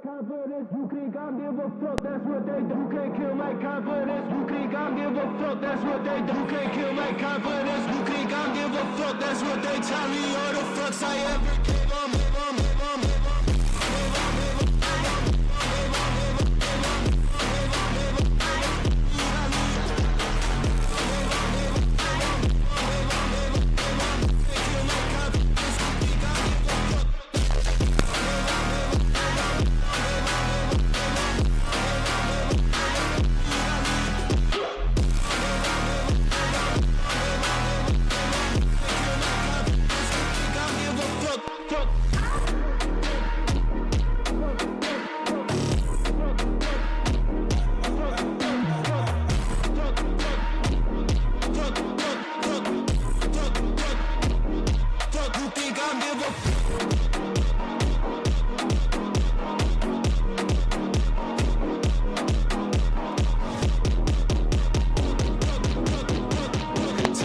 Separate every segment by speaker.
Speaker 1: confidence, you think I give a fuck, that's what they do. You can't kill my confidence, you think I give a fuck, that's what they do. You can't kill my confidence, you think I give a fuck, that's what they tell me. All the fucks I ever gave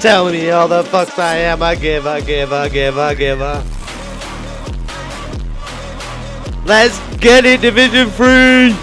Speaker 2: Tell me all the fucks I am. I give, I give, I give, I give. Let's get it, Division 3.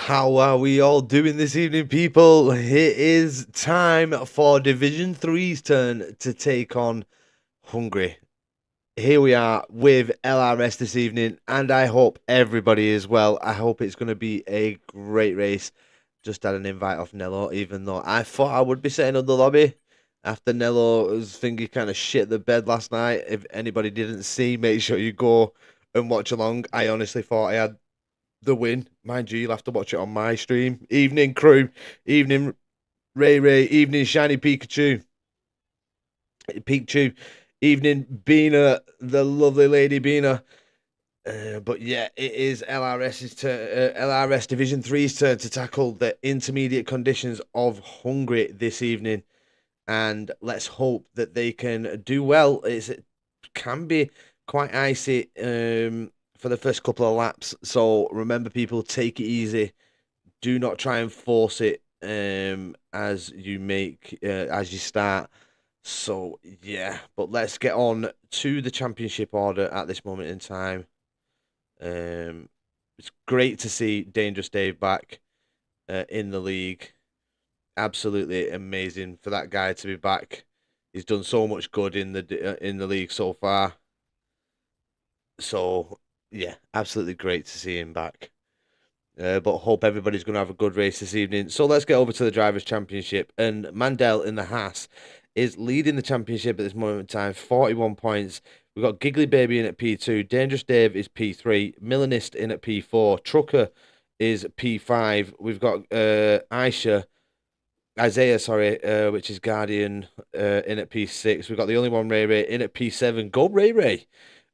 Speaker 2: How are we all doing this evening, people? It is time for Division 3's turn to take on Hungary. Here we are with LRS this evening, and I hope everybody is well. I hope it's going to be a great race. Just had an invite off Nello, even though I thought I would be sitting in the lobby after Nello's thingy kind of shit the bed last night. If anybody didn't see, make sure you go and watch along. I honestly thought I had the win. Mind you, you'll have to watch it on my stream. Evening crew, evening Ray, evening Shiny Pikachu, evening Bina, the lovely lady Bina. But yeah, it is LRS Division 3's turn to tackle the intermediate conditions of Hungary this evening, and let's hope that they can do well. It can be quite icy for the first couple of laps, so remember, people, take it easy. Do not try and force it as you start. So yeah, but let's get on to the championship order at this moment in time. It's great to see Dangerous Dave back in the league. Absolutely amazing for that guy to be back. He's done so much good in the league so far. So yeah, absolutely great to see him back. But hope everybody's going to have a good race this evening. So let's get over to the Drivers' Championship. And Mandel in the Haas is leading the championship at this moment in time, 41 points. We've got Giggly Baby in at P2. Dangerous Dave is P3. Millenist in at P4. Trucker is P5. We've got Isaiah, which is Guardian, in at P6. We've got the only one, Ray, in at P7. Go Ray.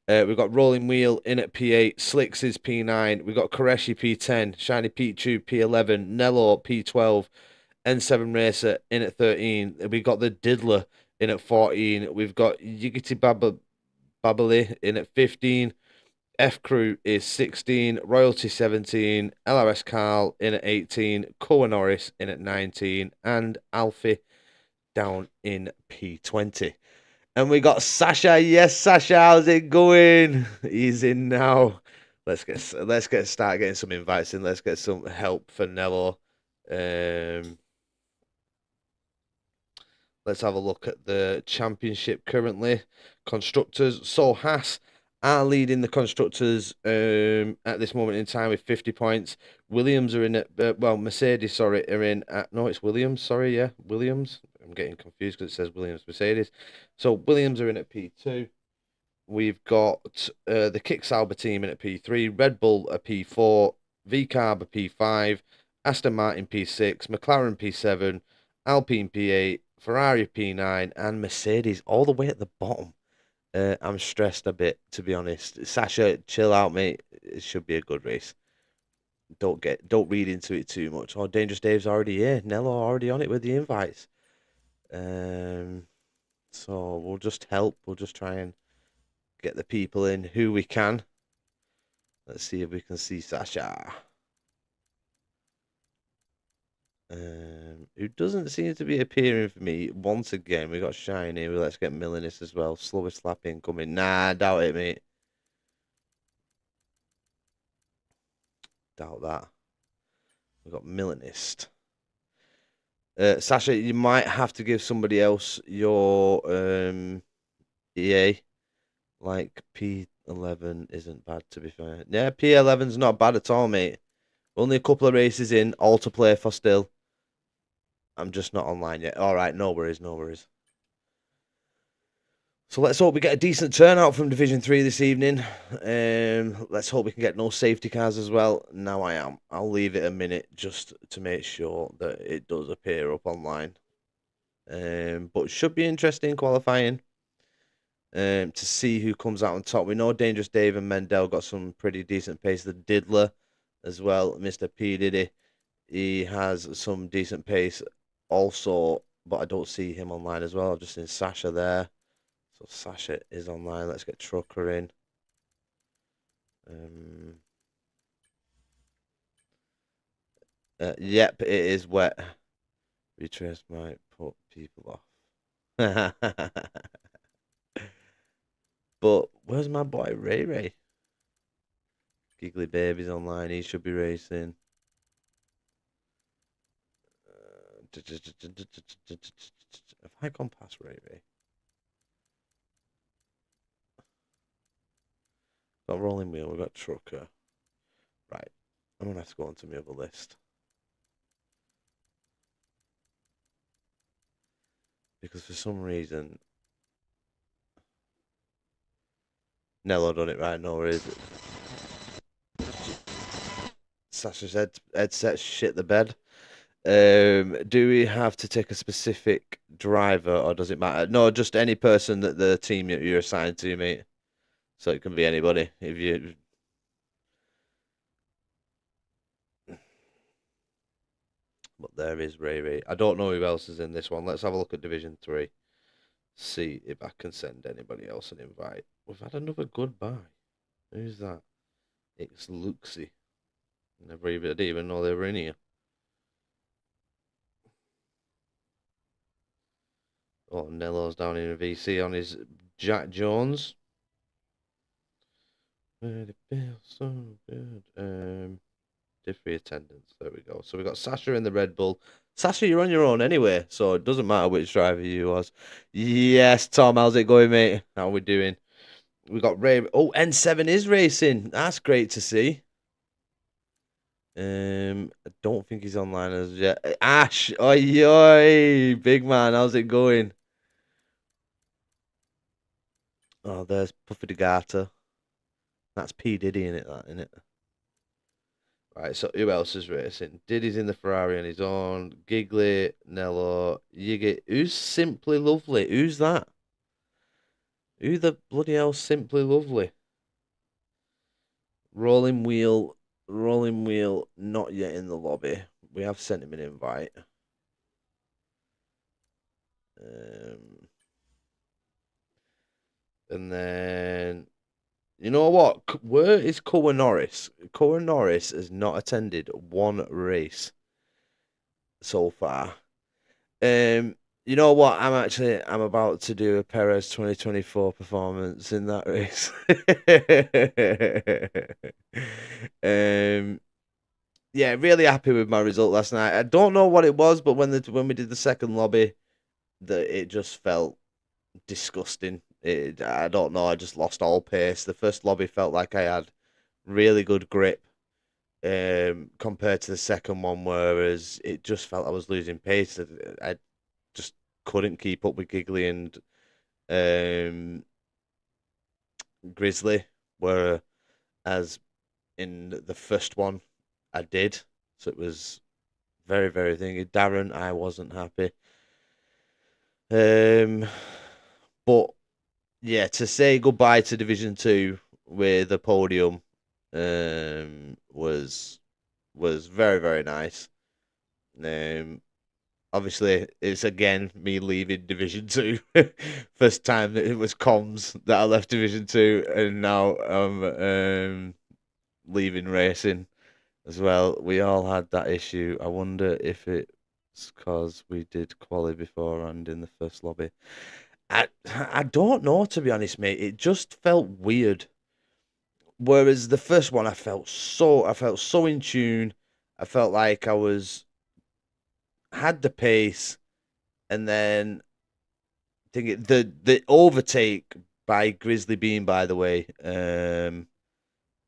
Speaker 2: We've got Rolling Wheel in at P8, Slicks is P9, we've got Koreshi P10, Shiny Pichu P11, Nello P12, N7 Racer in at 13, we've got the Diddler in at 14, we've got Yigity Baba Babali in at 15. F Crew is 16. Royalty 17. LRS Carl in at 18. Koa Norris in at 19. And Alfie down in P20. And we got Sasha. Yes, Sasha, how's it going? He's in now. Let's start getting some invites in. Let's get some help for Nello. Let's have a look at the championship currently. Constructors. So Haas are leading the constructors at this moment in time with 50 points. Williams are in at Mercedes, sorry, are in at no, it's Williams, sorry, yeah, Williams. I'm getting confused because it says Williams Mercedes. So Williams are in at P2. We've got the Kick Sauber team in at P3, Red Bull at P4, VCarb at P5, Aston Martin P6, McLaren P7, Alpine P8, Ferrari P9, and Mercedes all the way at the bottom. I'm stressed a bit, to be honest. Sasha, chill out, mate. It should be a good race. Don't read into it too much. Oh, Dangerous Dave's already here. Nello already on it with the invites. So we'll just help. We'll just try and get the people in who we can. Let's see if we can see Sasha. Who doesn't seem to be appearing for me once again. We got Shiny. Well, let's get Millanis as well. Slowest slap incoming. Nah, doubt it, mate. Doubt that. We got Millanist. Sasha, you might have to give somebody else your EA. Like P11 isn't bad, to be fair. Yeah, P11's not bad at all, mate. Only a couple of races in, all to play for still. I'm just not online yet. All right, no worries, no worries. So let's hope we get a decent turnout from Division 3 this evening. Let's hope we can get no safety cars as well. Now I am. I'll leave it a minute just to make sure that it does appear up online. But it should be interesting qualifying to see who comes out on top. We know Dangerous Dave and Mendel got some pretty decent pace. The Diddler as well, Mr. P. Diddy. He has some decent pace also, but I don't see him online as well. I've just seen Sasha there. So Sasha is online. Let's get Trucker in. Yep, it is wet. Retrace might put people off. But where's my boy Ray Ray? Giggly Baby's online. He should be racing. Have I gone past Ray Ray? Got Rolling Wheel, we've got Trucker. Right. I'm going to have to go on to my other list. Because for some reason... Nello done it right, no, is it? Sasha's headset shit the bed. Do we have to take a specific driver or does it matter? No, just any person that the team you're assigned to, mate. So it can be anybody. If you... But there is Ray Ray. I don't know who else is in this one. Let's have a look at Division 3. See if I can send anybody else an invite. We've had another goodbye. Who's that? It's Luxie. I didn't even know they were in here. Oh, Nello's down in a VC on his Jack Jones. It feels so good. Different attendance. There we go. So we got Sasha in the Red Bull. Sasha, you're on your own anyway, so it doesn't matter which driver you was. Yes, Tom, how's it going, mate? How we doing? We got Ray. Oh, N7 is racing. That's great to see. I don't think he's online as yet. Ash, oi, oi, big man, how's it going? Oh, there's Puffy the Garter. That's P Diddy in it, that, isn't it? Right, so who else is racing? Diddy's in the Ferrari on his own. Giggly, Nello, Yiggy. Who's Simply Lovely? Who's that? Who the bloody hell Simply Lovely? Rolling Wheel, not yet in the lobby. We have sent him an invite. And then, you know what? Where is Coa Norris? Coa Norris has not attended one race so far. You know what? I'm about to do a Perez 2024 performance in that race. Yeah, really happy with my result last night. I don't know what it was, but when we did the second lobby, it just felt disgusting. I don't know. I just lost all pace. The first lobby felt like I had really good grip, compared to the second one, whereas it just felt I was losing pace. I just couldn't keep up with Giggly and um, Grizzly, whereas in the first one I did. So it was very, very thingy. Darren, I wasn't happy. But yeah, to say goodbye to Division Two with a podium, was very, very nice. Obviously, it's again me leaving Division Two. First time that it was comms that I left Division Two, and now I'm leaving racing as well. We all had that issue. I wonder if it's because we did quali beforehand in the first lobby. I don't know, to be honest, mate. It just felt weird. Whereas the first one, I felt so in tune. I felt like had the pace, and then the overtake by Grizzly Bean, by the way,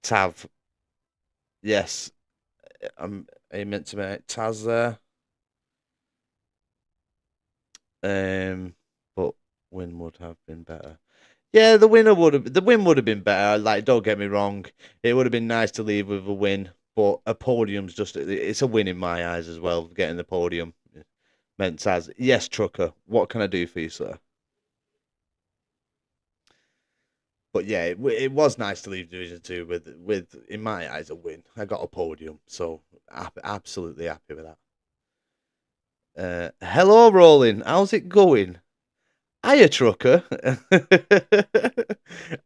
Speaker 2: Tav. Yes, I meant to make Taz there. But win would have been better. Yeah, the win would have been better. Like, don't get me wrong, it would have been nice to leave with a win, but a podium's it's a win in my eyes as well. Getting the podium meant Taz. Yes, Trucker, what can I do for you, sir? But yeah, it was nice to leave Division Two with in my eyes a win. I got a podium, so absolutely happy with that. Hello, Rolling. How's it going? Hiya, Trucker.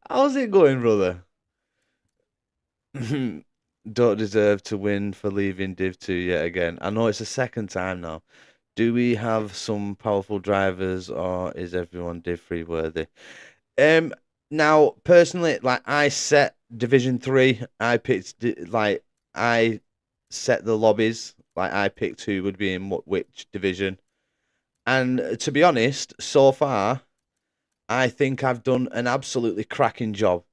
Speaker 2: How's it going, brother? Don't deserve to win for leaving Div 2 yet again. I know it's the second time now. Do we have some powerful drivers, or is everyone Div 3 worthy? Now, personally, like, I set Division 3. I set the lobbies. Like, I picked who would be in which division. And to be honest, so far, I think I've done an absolutely cracking job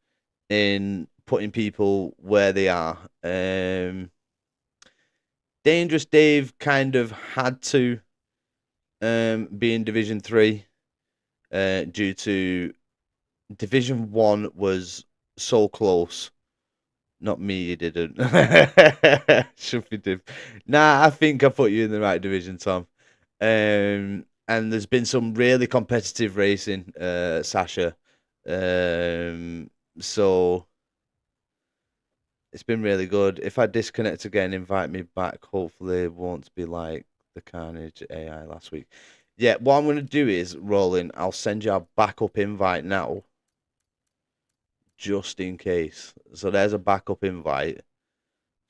Speaker 2: in putting people where they are. Dangerous Dave kind of had to be in Division 3 due to Division 1 was so close. Not me, you didn't. Should be Div. Nah, I think I put you in the right division, Tom. And there's been some really competitive racing, Sasha. So it's been really good. If I disconnect again, invite me back. Hopefully, it won't be like the Carnage AI last week. Yeah, what I'm going to do is, Rolling, I'll send you a backup invite now, just in case. So there's a backup invite.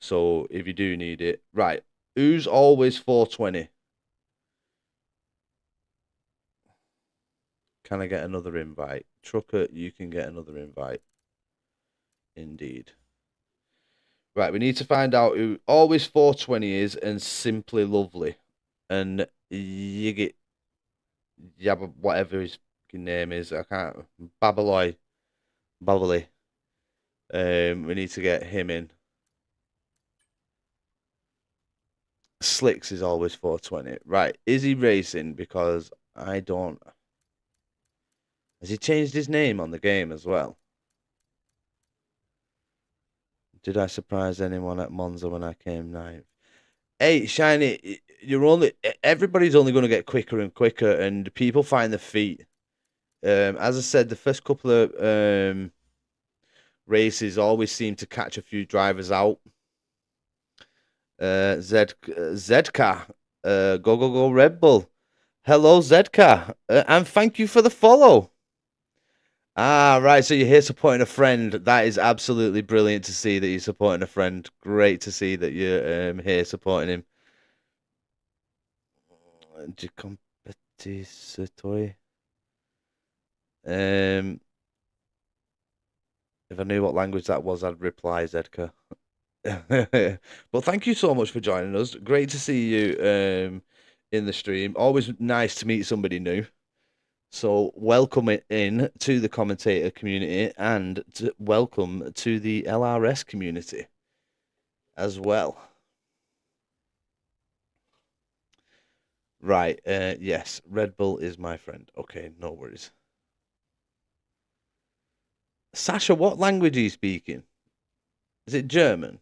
Speaker 2: So if you do need it. Right, who's always 420? Can I get another invite? Trucker, you can get another invite. Indeed. Right, we need to find out who always 420 is and Simply Lovely. And you get, yeah, whatever his name is, I can't. Babaloy. Babily. We need to get him in. Slicks is always 420. Right, is he racing? Because I don't. Has he changed his name on the game as well? Did I surprise anyone at Monza when I came ninth? Hey, Shiny, everybody's only going to get quicker and quicker, and people find the feet. As I said, the first couple of races always seem to catch a few drivers out. Zedka, go Red Bull. Hello, Zedka, and thank you for the follow. Ah, right. So you're here supporting a friend. That is absolutely brilliant to see that you're supporting a friend. Great to see that you're here supporting him. De competitor. Um, if I knew what language that was, I'd reply Zedka. Well, thank you so much for joining us. Great to see you in the stream. Always nice to meet somebody new. So welcome it in to the commentator community and welcome to the LRS community as well. Right, yes, Red Bull is my friend. Okay, no worries. Sasha, what language are you speaking? Is it German?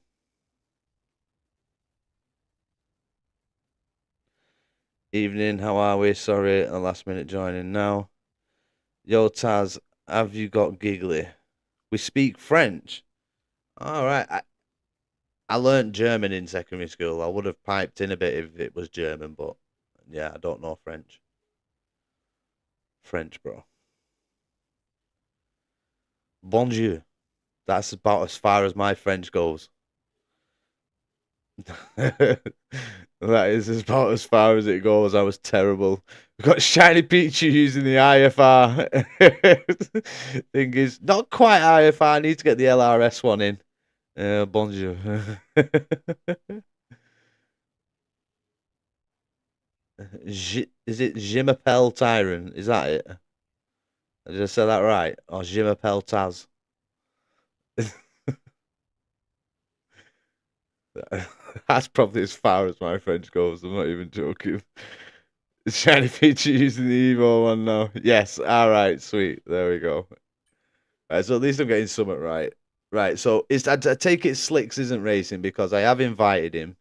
Speaker 2: Evening, how are we? Sorry, a last minute joining now. Yo, Taz, have you got giggly? We speak French. All right, I learned German in secondary school. I would have piped in a bit if it was German, but yeah, I don't know French. French, bro. Bonjour. That's about as far as my French goes. That is about as far as it goes. I was terrible. We've got Shiny Pichu using the IFR. Thing is, not quite IFR. I need to get the LRS one in. Bonjour. Is it Jimapel Tyrant? Is that it? Did I say that right? Or Jimapel Taz? That's probably as far as my French goes. I'm not even joking. Shiny feature using the Evo one now. Yes. All right. Sweet. There we go. Right. So at least I'm getting something right. Right. So I take it Slicks isn't racing because I have invited him,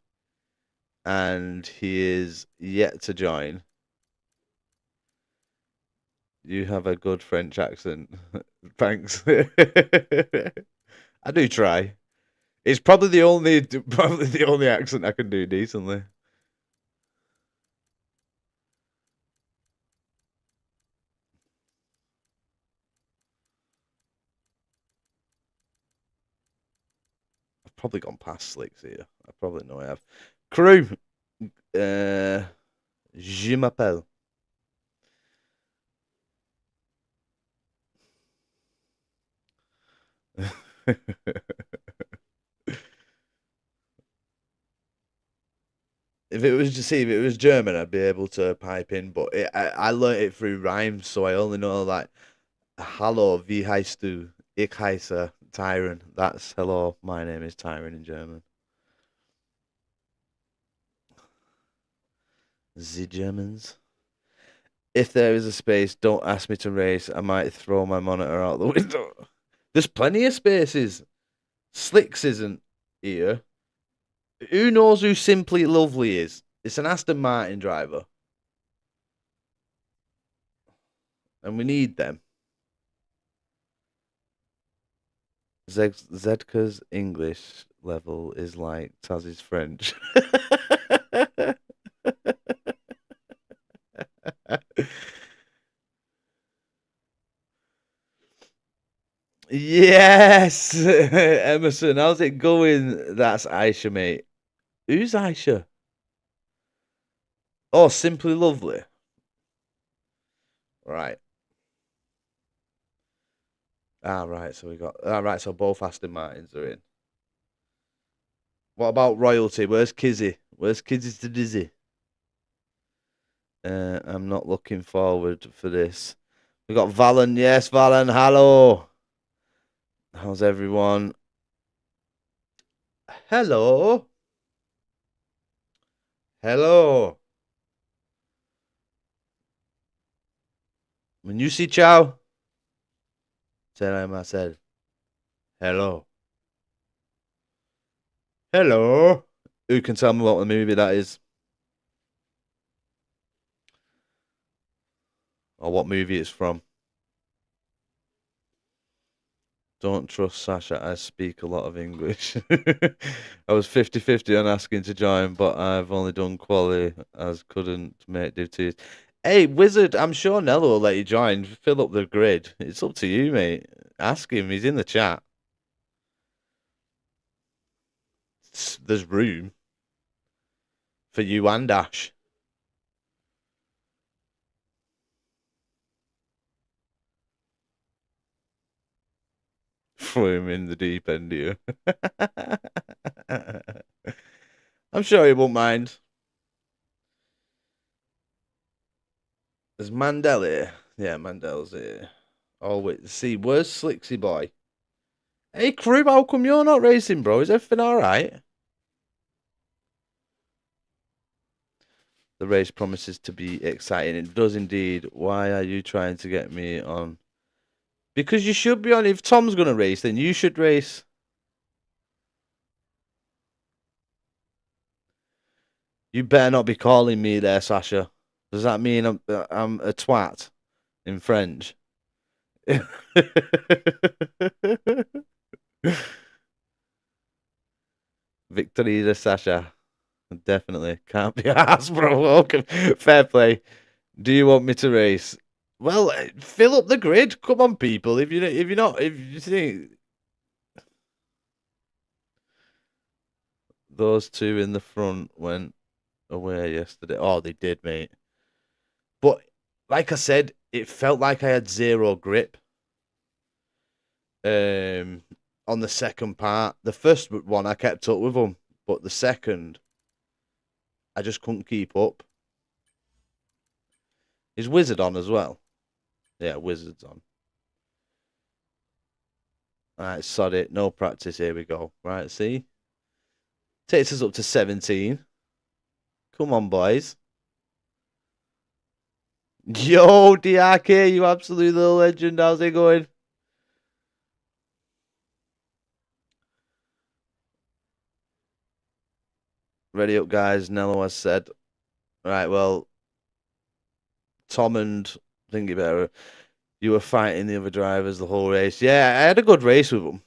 Speaker 2: and he is yet to join. You have a good French accent. Thanks. I do try. It's probably the only accent I can do decently. I've probably gone past Slicks here. I probably know I have. Crew. Je m'appelle. If it was German, I'd be able to pipe in, but I learnt it through rhymes, so I only know like "Hallo, wie heißt du?" Ich heiße Tyron. That's hello, my name is Tyron in German. The Germans. If there is a space, don't ask me to race. I might throw my monitor out the window. There's plenty of spaces. Slicks isn't here. Who knows who Simply Lovely is? It's an Aston Martin driver. And we need them. Zedka's English level is like Taz's French. Yes, Emerson, how's it going? That's Aisha, mate. Who's Aisha? Oh, Simply Lovely. Right. Right. So we got. Right. So both Aston Martins are in. What about royalty? Where's Kizzy? Where's Kizzy to Dizzy? I'm not looking forward for this. We got Valen. Yes, Valen. Hello. How's everyone? Hello. Hello. When you see Chow, I said, hello. Hello. Who can tell me what the movie that is? Or what movie it's from? Don't trust Sasha. I speak a lot of English. I was 50-50 on asking to join, but I've only done quali as couldn't make duties. Hey, Wizard, I'm sure Nello will let you join. Fill up the grid. It's up to you, mate. Ask him. He's in the chat. There's room for you and Ash. Throw him in the deep end here. I'm sure he won't mind. There's Mandel here. Yeah, Mandel's here. Oh, wait. See, where's Slixy Boy? Hey, Crew, how come you're not racing, bro? Is everything alright? The race promises to be exciting. It does indeed. Why are you trying to get me on? Because you should be on. If Tom's going to race, then you should race. You better not be calling me there, Sasha. Does that mean I'm a twat in French? Victory to Sasha. Definitely. Can't be asked, bro. Okay. Fair play. Do you want me to race? Well, fill up the grid. Come on, people. If you think those two in the front went away yesterday. Oh, they did, mate. But like I said, it felt like I had zero grip. On the second part, the first one I kept up with them, but the second, I just couldn't keep up. Is Wizard on as well? Yeah, Wizard's on. Alright, sod it. No practice. Here we go. Right, see? Takes us up to 17. Come on, boys. Yo, DRK, you absolute little legend. How's it going? Ready up, guys. Nello has said. Right, well, Tom and Thingy Better, you were fighting the other drivers the whole race. Yeah, I had a good race with them.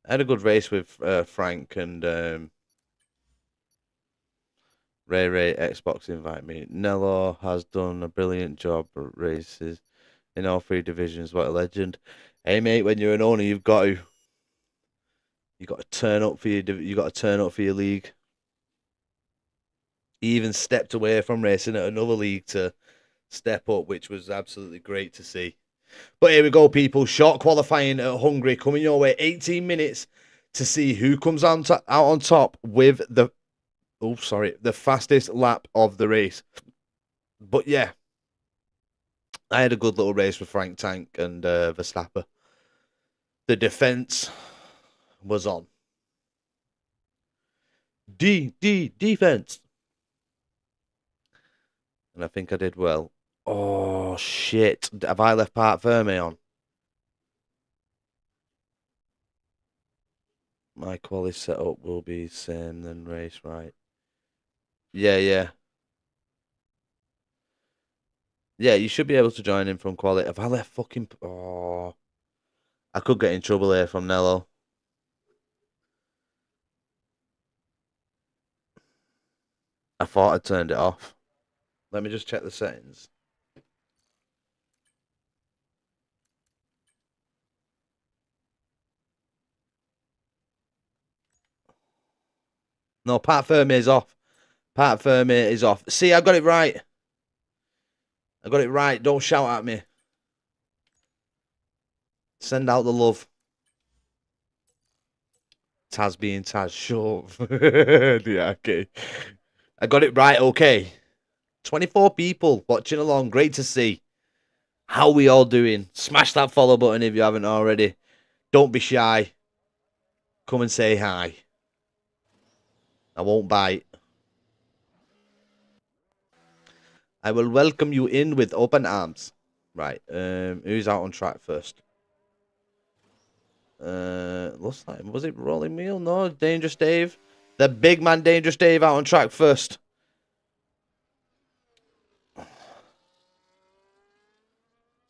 Speaker 2: I had a good race with Frank and Ray Xbox invite me. Nello has done a brilliant job at races in all three divisions. What a legend! Hey mate, when you're an owner, you got to turn up for your league. He even stepped away from racing at another league to step up, which was absolutely great to see. But here we go, people. Short qualifying at Hungary coming your way. 18 minutes to see who comes out on top with the fastest lap of the race. But yeah, I had a good little race with Frank Tank and Verstappen. The defense was on. Defense. And I think I did well. Oh, shit. Have I left Part Ferme on? My quality setup will be same than race, right? Yeah. Yeah, you should be able to join in from quality. Have I left fucking... Oh. I could get in trouble here from Nello. I thought I turned it off. Let me just check the settings. No, Pat Ferme is off. Pat Ferme is off. See, I got it right. I got it right. Don't shout at me. Send out the love. Taz being Taz. Shut up. Yeah, okay. I got it right, okay. 24 people watching along. Great to see. How we all doing? Smash that follow button if you haven't already. Don't be shy. Come and say hi. I won't bite. I will welcome you in with open arms. Right. Who's out on track first? Looks like, was it Rolling Wheel? No, Dangerous Dave. The big man Dangerous Dave out on track first.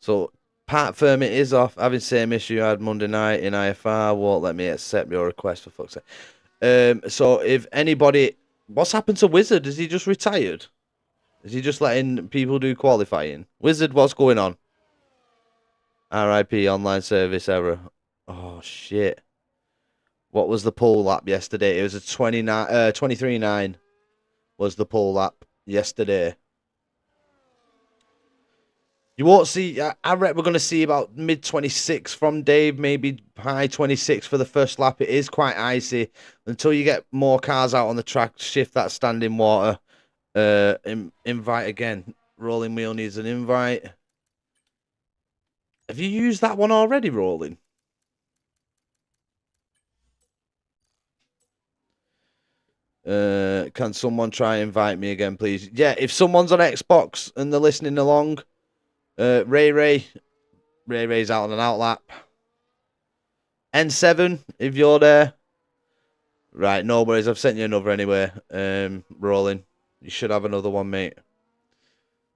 Speaker 2: So Pat Fermi is off, having same issue I had Monday night in IFR. Won't let me accept your request, for fuck's sake. So if anybody, what's happened to Wizard? Is he just retired? Is he just letting people do qualifying? Wizard, what's going on? RIP online service error. Oh shit. What was the pole lap yesterday? It was a 23.9 was the pole lap yesterday. You won't see, I reckon we're going to see about mid 26 from Dave, maybe high 26 for the first lap. It is quite icy until you get more cars out on the track, shift that standing water. Invite again. Rolling wheel needs an invite. Have you used that one already, Rolling? Can someone try and invite me again, please? Yeah, if someone's on Xbox and they're listening along, Ray's out on an outlap. N7, if you're there. Right, no worries. I've sent you another anyway. Rolling. You should have another one, mate.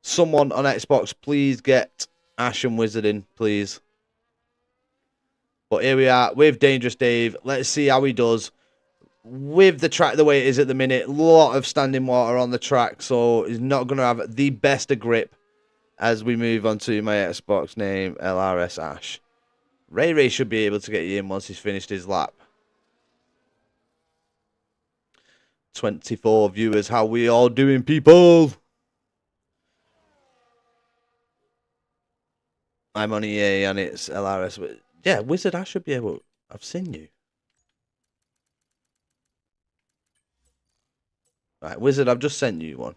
Speaker 2: Someone on Xbox, please get Ash and Wizard in, please. But here we are with Dangerous Dave. Let's see how he does. With the track the way it is at the minute, a lot of standing water on the track, so he's not going to have the best of grip as we move on to my Xbox name, LRS Ash. Ray should be able to get you in once he's finished his lap. 24 viewers, how we all doing, people? I'm on EA and it's LRS. But yeah, Wizard, I should be able. I've seen you. Right, Wizard, I've just sent you one.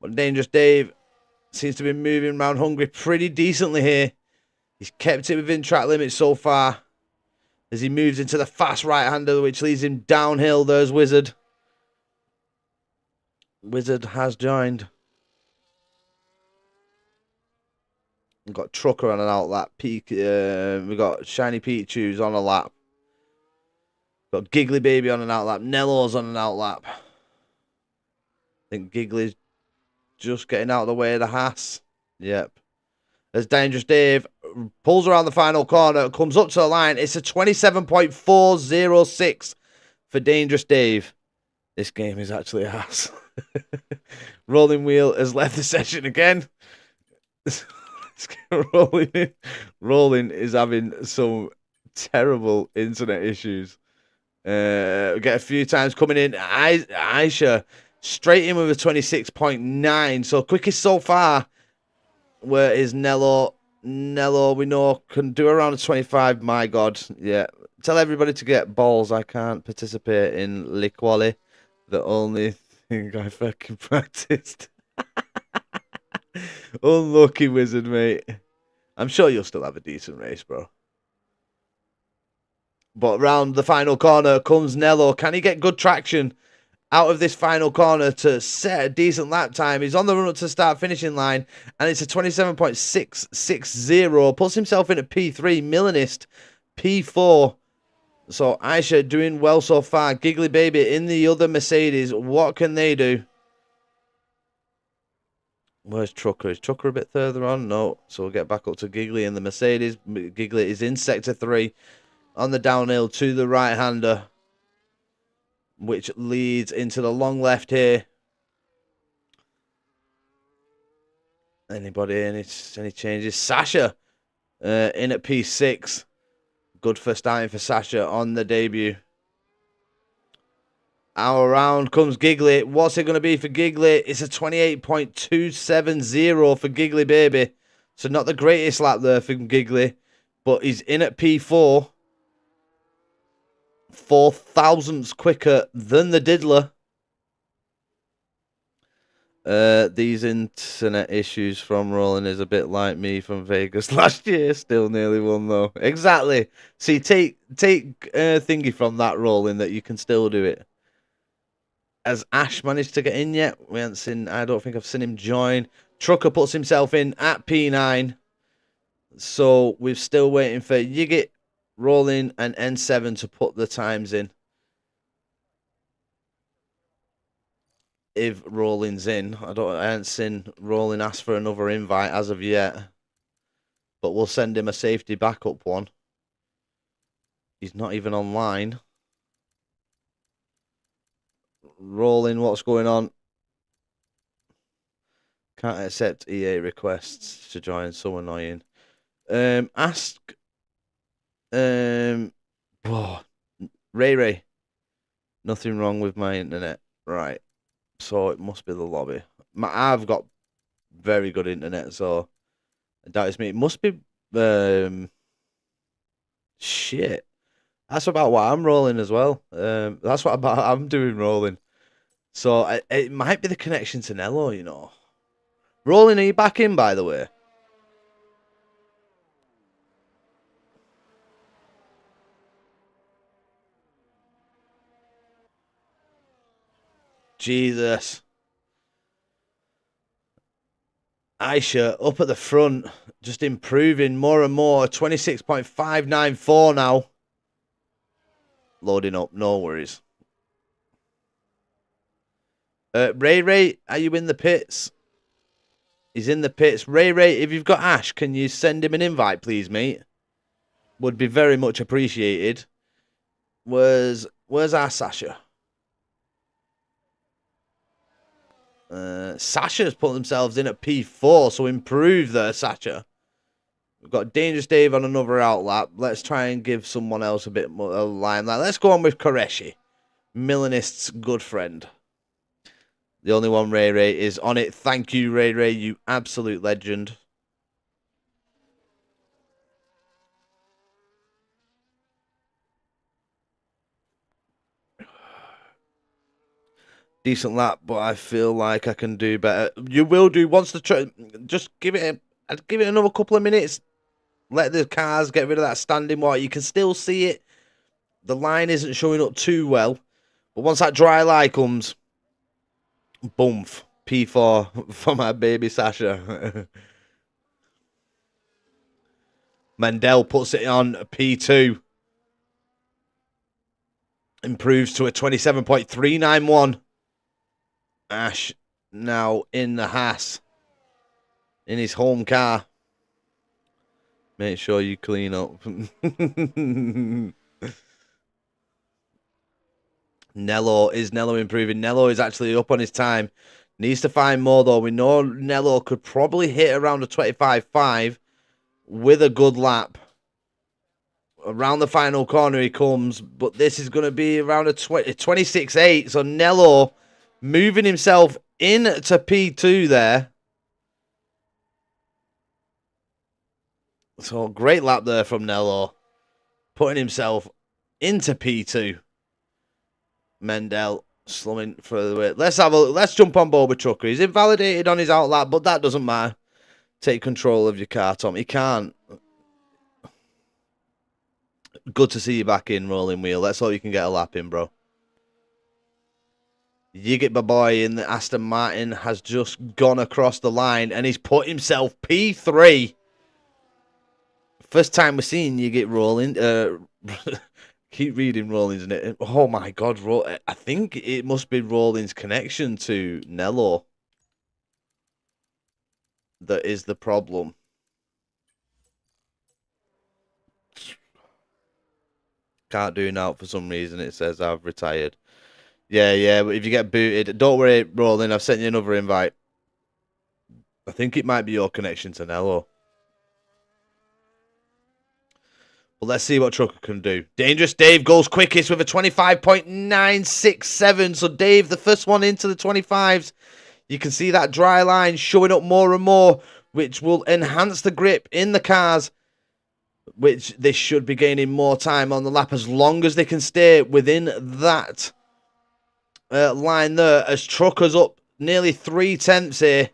Speaker 2: But Dangerous Dave seems to be moving around Hungary pretty decently here. He's kept it within track limits so far. As he moves into the fast right-hander, which leads him downhill. There's Wizard. Wizard has joined. We've got Trucker on an outlap. We've got Shiny Pichu's on a lap. Got Giggly Baby on an outlap. Nello's on an outlap. I think Giggly's just getting out of the way of the Haas. Yep. As Dangerous Dave pulls around the final corner, comes up to the line. It's a 27.406 for Dangerous Dave. This game is actually a Haas. Rolling Wheel has left the session again. Rolling is having some terrible internet issues. We get a few times coming in. Aisha straight in with a 26.9. So quickest so far. Where is Nello? Nello, we know, can do around a 25. My God. Yeah. Tell everybody to get balls. I can't participate in Liquali. The only thing I fucking practiced. Unlucky Wizard, mate. I'm sure you'll still have a decent race, bro. But round the final corner comes Nello. Can he get good traction out of this final corner to set a decent lap time? He's on the run up to the start finishing line, and it's a 27.660. Puts himself in at P3. Milanist P4. So Aisha doing well so far. Giggly Baby in the other Mercedes. What can they do? Where's Trucker? Is Trucker a bit further on? No. So we'll get back up to Giggly in the Mercedes. Giggly is in sector 3 on the downhill to the right-hander, which leads into the long left here. Anybody? Any changes? Sasha in at P6. Good for starting for Sasha on the debut. Our round comes Giggly. What's it going to be for Giggly? It's a 28.270 for Giggly Baby. So not the greatest lap there for Giggly, but he's in at P4. 4 thousandths quicker than the Diddler. These internet issues from Rolling is a bit like me from Vegas last year. Still nearly won though. Exactly. See, take thingy from that Rolling that you can still do it. Has Ash managed to get in yet? We haven't seen. I don't think I've seen him join. Trucker puts himself in at P9. So we're still waiting for Yigit, Rolling, and N7 to put the times in. If Rolling's in, I haven't seen Rolling ask for another invite as of yet. But we'll send him a safety backup one. He's not even online. Rolling, what's going on? Can't accept EA requests to join. So annoying. Ask. Oh, Ray. Nothing wrong with my internet. Right. So it must be the lobby. I've got very good internet, so I doubt it's me. It must be. Shit. That's about what I'm rolling as well. That's what I'm doing rolling. So it might be the connection to Nello, you know. Rolling, are you back in, by the way? Jesus. Aisha up at the front, just improving more and more. 26.594 now. Loading up, no worries. Ray, are you in the pits? He's in the pits. Ray, if you've got Ash, can you send him an invite, please, mate? Would be very much appreciated. Where's our Sasha? Sasha's put themselves in at P4, so improve there, Sasha. We've got Dangerous Dave on another outlap. Let's try and give someone else a bit more a limelight. Let's go on with Koreshi, Milanist's good friend. The only one, Ray, is on it. Thank you, Ray, you absolute legend. Decent lap, but I feel like I can do better. You will do once the just give it another couple of minutes. Let the cars get rid of that standing water. You can still see it. The line isn't showing up too well, but once that dry lie comes, boom, P4 for my baby Sasha. Mendel puts it on P2. Improves to a 27.391. Ash now in the Haas. In his home car. Make sure you clean up. Nello improving? Nello is actually up on his time. Needs to find more, though. We know Nello could probably hit around a 25.5 with a good lap. Around the final corner he comes, but this is going to be around a 26.8. So Nello moving himself into P2 there. So great lap there from Nello. Putting himself into P2. Mendel slumming further away. Let's jump on board with Trucker. He's invalidated on his outlap, but that doesn't matter. Take control of your car, Tom. He can't. Good to see you back in, Rolling Wheel. Let's hope you can get a lap in, bro. Yigit Baboy in the Aston Martin has just gone across the line and he's put himself P3. First time we're seeing Yigit rolling. Keep reading Rollins, isn't it? Oh my God, I think it must be Rollins' connection to Nello that is the problem. Can't do now for some reason. It says I've retired. Yeah, but if you get booted, don't worry, Roland, I've sent you another invite. I think it might be your connection to Nello. But let's see what Trucker can do. Dangerous Dave goes quickest with a 25.967. So Dave, the first one into the 25s. You can see that dry line showing up more and more, which will enhance the grip in the cars, which they should be gaining more time on the lap as long as they can stay within that line there. As Trucker's up nearly 3/10 here.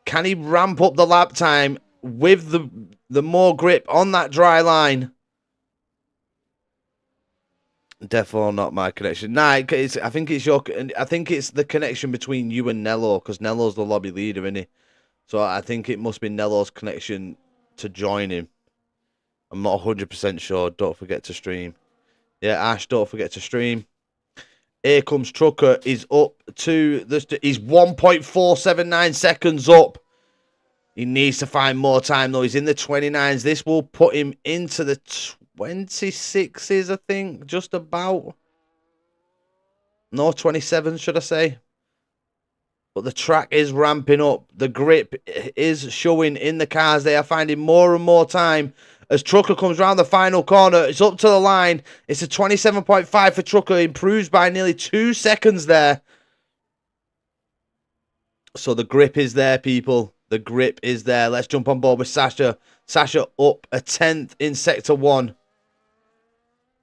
Speaker 2: Can he ramp up the lap time with the more grip on that dry line? Definitely not my connection. Nah, I think it's the connection between you and Nello, because Nello's the lobby leader, isn't he? So I think it must be Nello's connection to join him. I'm not 100% sure. Don't forget to stream. Yeah, Ash, don't forget to stream. Here comes Trucker. He's up to this. He's 1.479 seconds up. He needs to find more time, though. He's in the 29s. This will put him into the 26s, I think, just about. No, 27, should I say? But the track is ramping up. The grip is showing in the cars. They are finding more and more time. As Trucker comes round the final corner, it's up to the line. It's a 27.5 for Trucker. Improves by nearly 2 seconds there. So the grip is there, people. The grip is there. Let's jump on board with Sasha. Sasha up a 10th in Sector 1.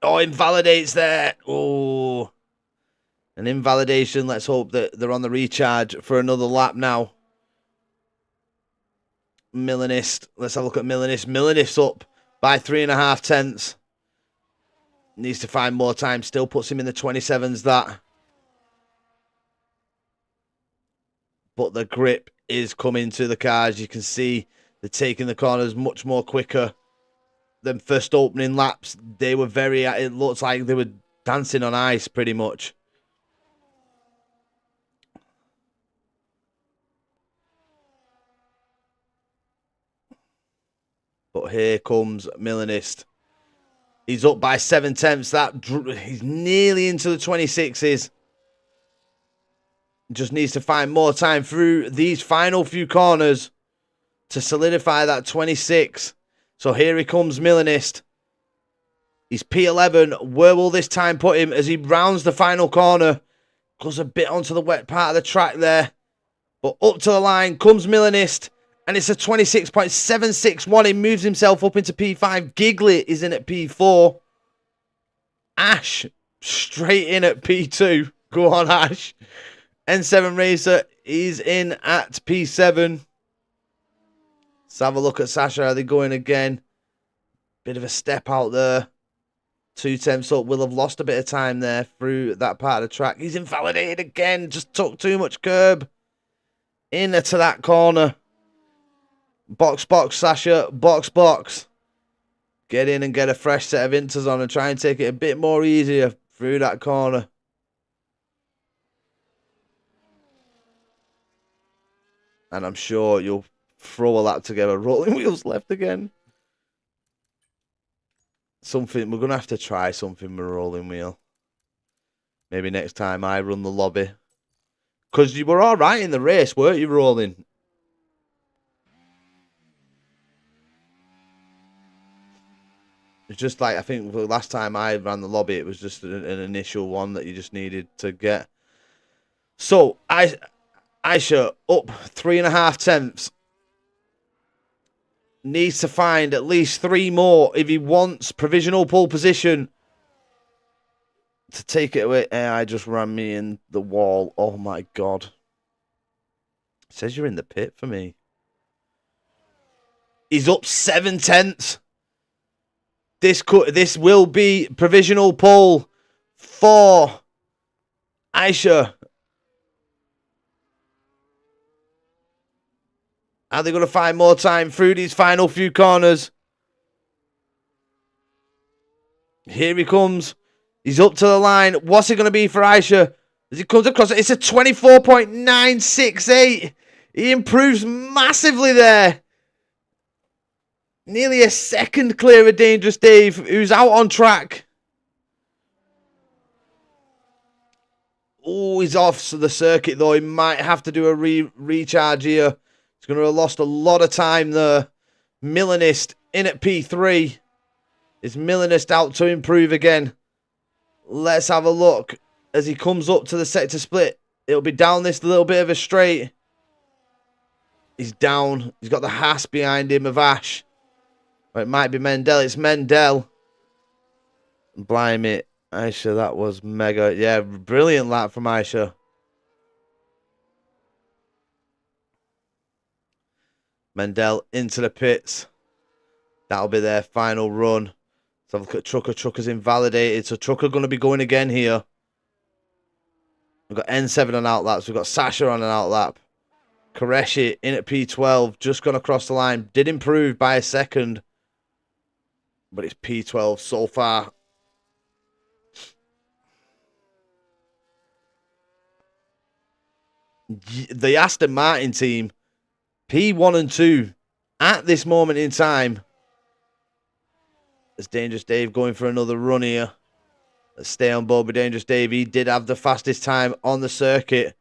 Speaker 2: Oh, invalidates there. Oh. An invalidation. Let's hope that they're on the recharge for another lap now. Milanist. Let's have a look at Milanist. Milanist's up by 3.5 tenths. Needs to find more time. Still puts him in the 27s, that. But the grip is coming to the cars. You can see they're taking the corners much more quicker than first opening laps. They were very... It looks like they were dancing on ice, pretty much. But here comes Milanist. He's up by 7 tenths. He's nearly into the 26s. Just needs to find more time through these final few corners to solidify that 26. So here he comes, Milanist. He's P11. Where will this time put him as he rounds the final corner? Goes a bit onto the wet part of the track there. But up to the line comes Milanist. And it's a 26.761. He moves himself up into P5. Giglet is in at P4. Ash straight in at P2. Go on, Ash. N7 Racer is in at P7. Let's have a look at Sasha. Are they going again? Bit of a step out there. 2 tenths up. Will have lost a bit of time there through that part of the track. He's invalidated again. Just took too much curb. Into that corner. Box, Sasha. Box. Get in and get a fresh set of inters on and try and take it a bit more easier through that corner. And I'm sure you'll throw a lap together. Rolling wheels left again. We're going to have to try something with a rolling wheel. Maybe next time I run the lobby. Because you were all right in the race, weren't you, Rolling? It's just like, I think the last time I ran the lobby, it was just an initial one that you just needed to get. So, Aisha up 3.5 tenths. Needs to find at least 3 more if he wants provisional pole position to take it away. AI just ran me in the wall. Oh my God. It says you're in the pit for me. He's up 7 tenths. This will be provisional pole for Aisha. Are they going to find more time through these final few corners? Here he comes. He's up to the line. What's it going to be for Aisha? As he comes across it, it's a 24.968. He improves massively there. Nearly a second clear of Dangerous Dave, who's out on track. Oh, he's off the circuit, though. He might have to do a recharge here. He's going to have lost a lot of time there. Milanist in at P3. Is Milanist out to improve again? Let's have a look as he comes up to the sector split. It'll be down this little bit of a straight. He's down. He's got the Haas behind him of Ash. Or it might be Mendel. It's Mendel. Blimey. Aisha, that was mega. Yeah, brilliant lap from Aisha. Mendel into the pits. That'll be their final run. Let's have a look at Trucker. Trucker's invalidated. So Trucker going to be going again here. We've got N7 on outlaps. We've got Sasha on an outlap. Koreshi in at P12. Just gone across the line. Did improve by a second. But it's P12 so far. The Aston Martin team, P1 and 2, at this moment in time. It's Dangerous Dave going for another run here. Let's stay on board with Dangerous Dave. He did have the fastest time on the circuit.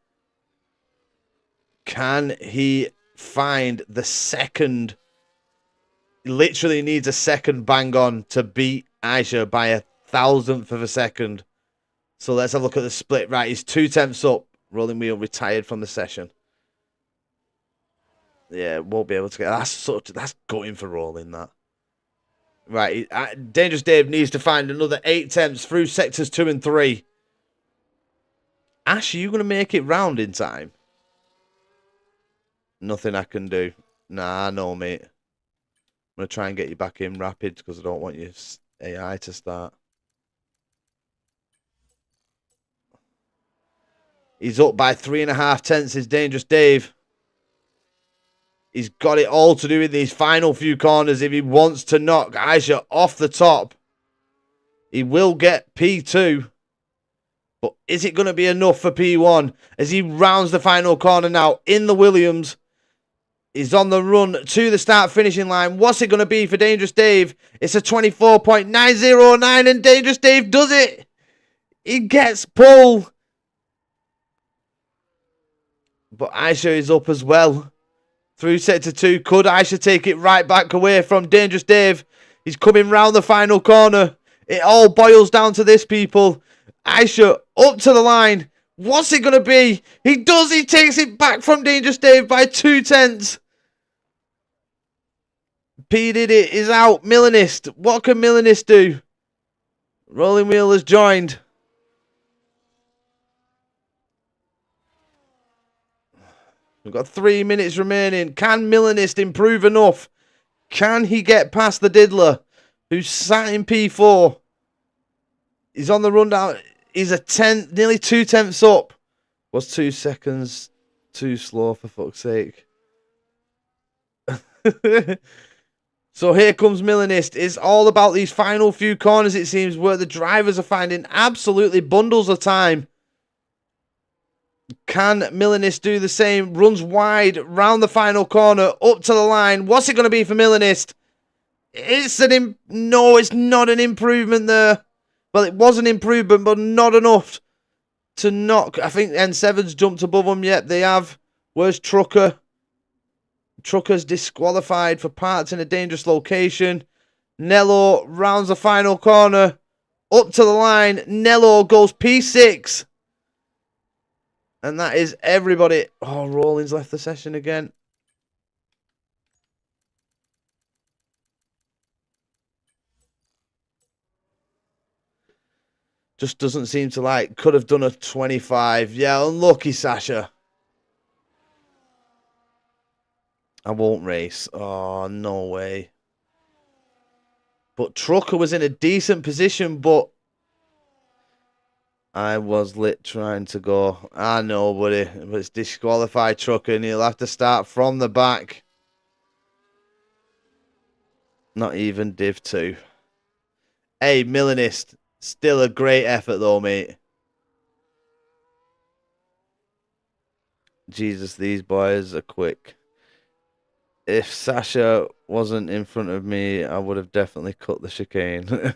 Speaker 2: Can he find the second? He literally needs a second bang on to beat Aisha by 1,000th of a second. So let's have a look at the split. Right, he's 2/10 up. Rolling Wheel retired from the session. Yeah, won't be able to get that's gutting for Rolling that. Right, Dangerous Dave needs to find another 8 attempts through sectors 2 and 3. Ash, are you going to make it round in time? Nothing I can do. Nah, no, mate. I'm going to try and get you back in rapid because I don't want your AI to start. He's up by 3.5 tenths, is Dangerous Dave. He's got it all to do in these final few corners if he wants to knock Aisha off the top. He will get P2. But is it going to be enough for P1 as he rounds the final corner now in the Williams? He's on the run to the start finishing line. What's it going to be for Dangerous Dave? It's a 24.909 and Dangerous Dave does it. He gets pole. But Aisha is up as well. Through sector 2. Could Aisha take it right back away from Dangerous Dave? He's coming round the final corner. It all boils down to this, people. Aisha up to the line. What's it going to be? He does. He takes it back from Dangerous Dave by 2 tenths. P Diddy is out. Millenist. What can Millenist do? Rolling Wheel has joined. We've got 3 minutes remaining. Can Millenist improve enough? Can he get past the Diddler, who's sat in P4? He's on the rundown. He's nearly 2 tenths up. Was 2 seconds too slow, for fuck's sake? So here comes Millenist. It's all about these final few corners, it seems, where the drivers are finding absolutely bundles of time. Can Millenist do the same? Runs wide, round the final corner, up to the line. What's it going to be for Millenist? No, it's not an improvement there. Well, it was an improvement, but not enough to knock. I think N7's jumped above them. Yep, they have. Where's Trucker? Trucker's disqualified for parts in a dangerous location. Nello rounds the final corner. Up to the line. Nello goes P6. And that is everybody. Oh, Rollins left the session again. Just doesn't seem to like. Could have done a 25. Yeah, unlucky, Sasha. I won't race. Oh, no way. But Trucker was in a decent position, but I was lit trying to go. I know, buddy. But it's disqualified Trucker, and he'll have to start from the back. Not even Div 2. Hey, Millenist. Still a great effort, though, mate. Jesus, these boys are quick. If Sasha wasn't in front of me, I would have definitely cut the chicane.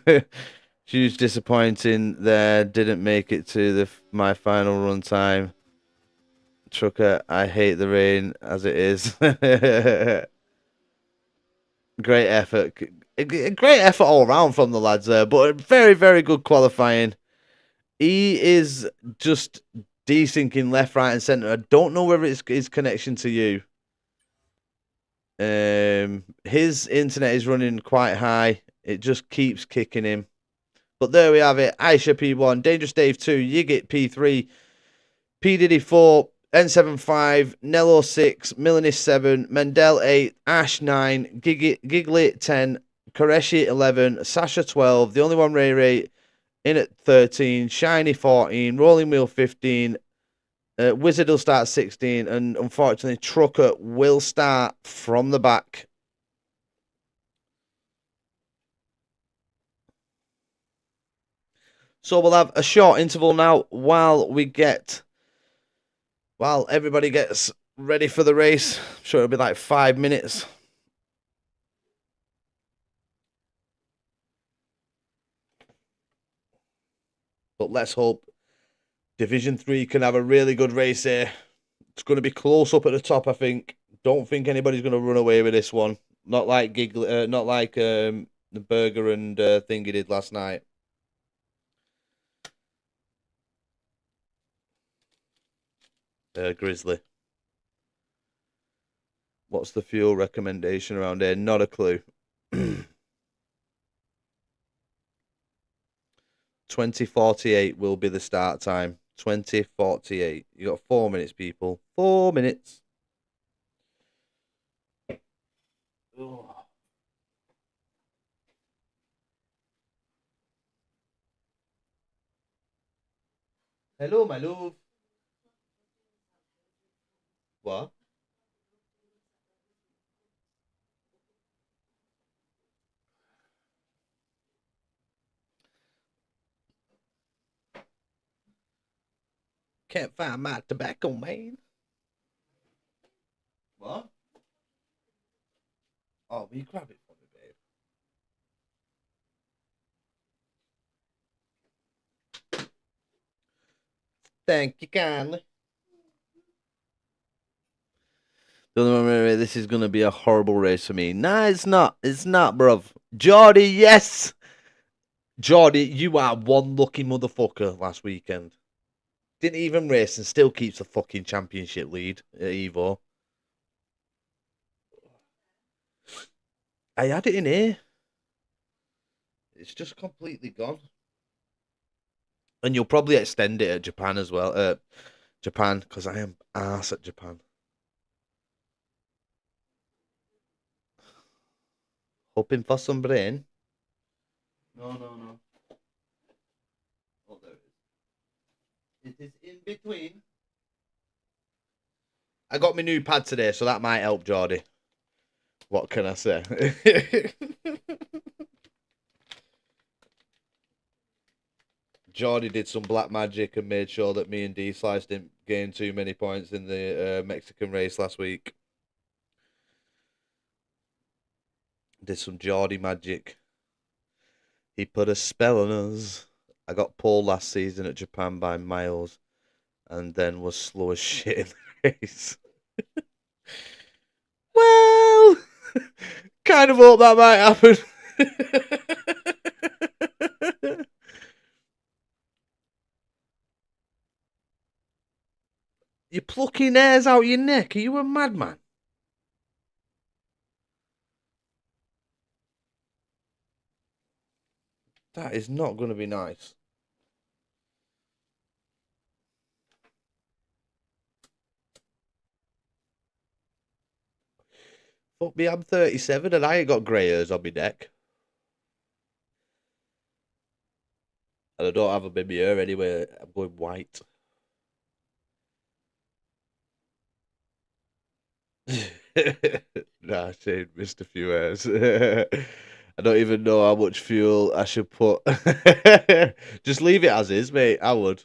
Speaker 2: Huge disappointing there. Didn't make it to my final run time. Trucker, I hate the rain as it is. Great effort. Great effort all around from the lads there, but very, very good qualifying. He is just desyncing left, right, and centre. I don't know whether it's his connection to you. His internet is running quite high. It just keeps kicking him. But there we have it. Aisha P1, Dangerous Dave 2, Yigit P3, P Diddy 4, N7 5, Nello 6, Millenist 7, Mendel 8, Ash 9, Giglet 10, Koreshi 11, Sasha 12, the only one Ray Ray in at 13, Shiny 14, Rolling Wheel 15, Wizard will start 16, and unfortunately Trucker will start from the back. So we'll have a short interval now while everybody gets ready for the race. I'm sure it'll be like 5 minutes. But let's hope Division 3 can have a really good race here. It's going to be close up at the top, I think. Don't think anybody's going to run away with this one. Not like the Burger and thing he did last night. Grizzly. What's the fuel recommendation around here? Not a clue. 20:48 will be the start time. 20:48. You got 4 minutes, people. 4 minutes. Oh. Hello, my love. What? Can't find my tobacco, man. What? Oh, will you grab it for me, babe? Thank you kindly. This is going to be a horrible race for me. Nah, it's not. It's not, bruv. Geordie, yes! Geordie, you are one lucky motherfucker last weekend. Didn't even race and still keeps the fucking championship lead at Evo. I had it in here. It's just completely gone. And you'll probably extend it at Japan as well. Japan, because I am arse at Japan. Hoping for some brain. No. Oh, there it is. It is in between. I got my new pad today, so that might help, Geordie. What can I say? Geordie did some black magic and made sure that me and D Slice didn't gain too many points in the Mexican race last week. Did some Geordie magic. He put a spell on us. I got pole last season at Japan by miles and then was slow as shit in the race. Well, kind of hope that might happen. You're plucking hairs out your neck. Are you a madman? That is not going to be nice. Fuck me, I'm 37 and I ain't got grey hairs on my neck. And I don't have a baby hair anyway. I'm going white. Nah, shame, missed a few hairs. I don't even know how much fuel I should put. Just leave it as is, mate. I would.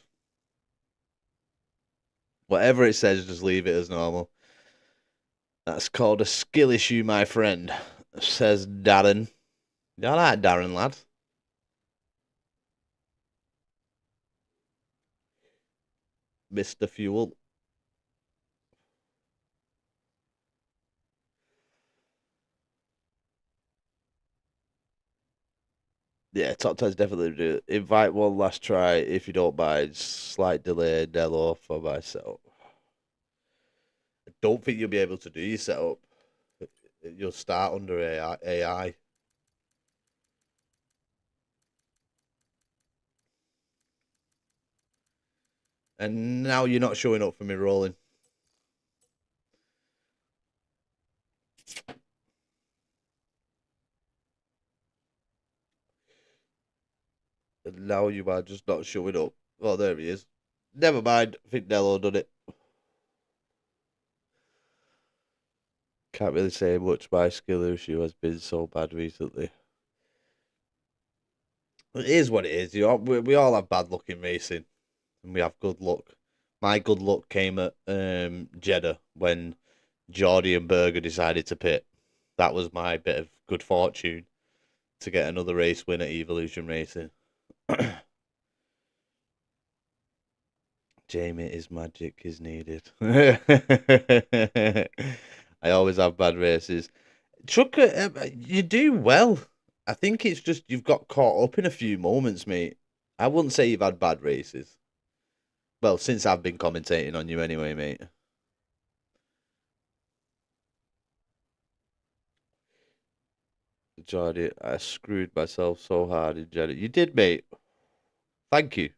Speaker 2: Whatever it says, just leave it as normal. That's called a skill issue, my friend, says Darren. You all right, Darren, lad? Mr. Fuel. Yeah, top 10's definitely do it. Invite one last try if you don't mind. Slight delay, Dello for myself. I don't think you'll be able to do your setup. You'll start under AI. And now you're not showing up for me rolling. And now you are just not showing up. Oh, there he is. Never mind. I think Dello done it. Can't really say much. My skill issue has been so bad recently. It is what it is. You know, we all have bad luck in racing, and we have good luck. My good luck came at Jeddah when Geordie and Berger decided to pit. That was my bit of good fortune to get another race win at Evolution Racing. Jamie, his magic is needed. I always have bad races. Trucker, you do well. I think it's just you've got caught up in a few moments, mate. I wouldn't say you've had bad races. Well, since I've been commentating on you anyway, mate. Jordy, I screwed myself so hard in Janet. You did, mate. Thank you.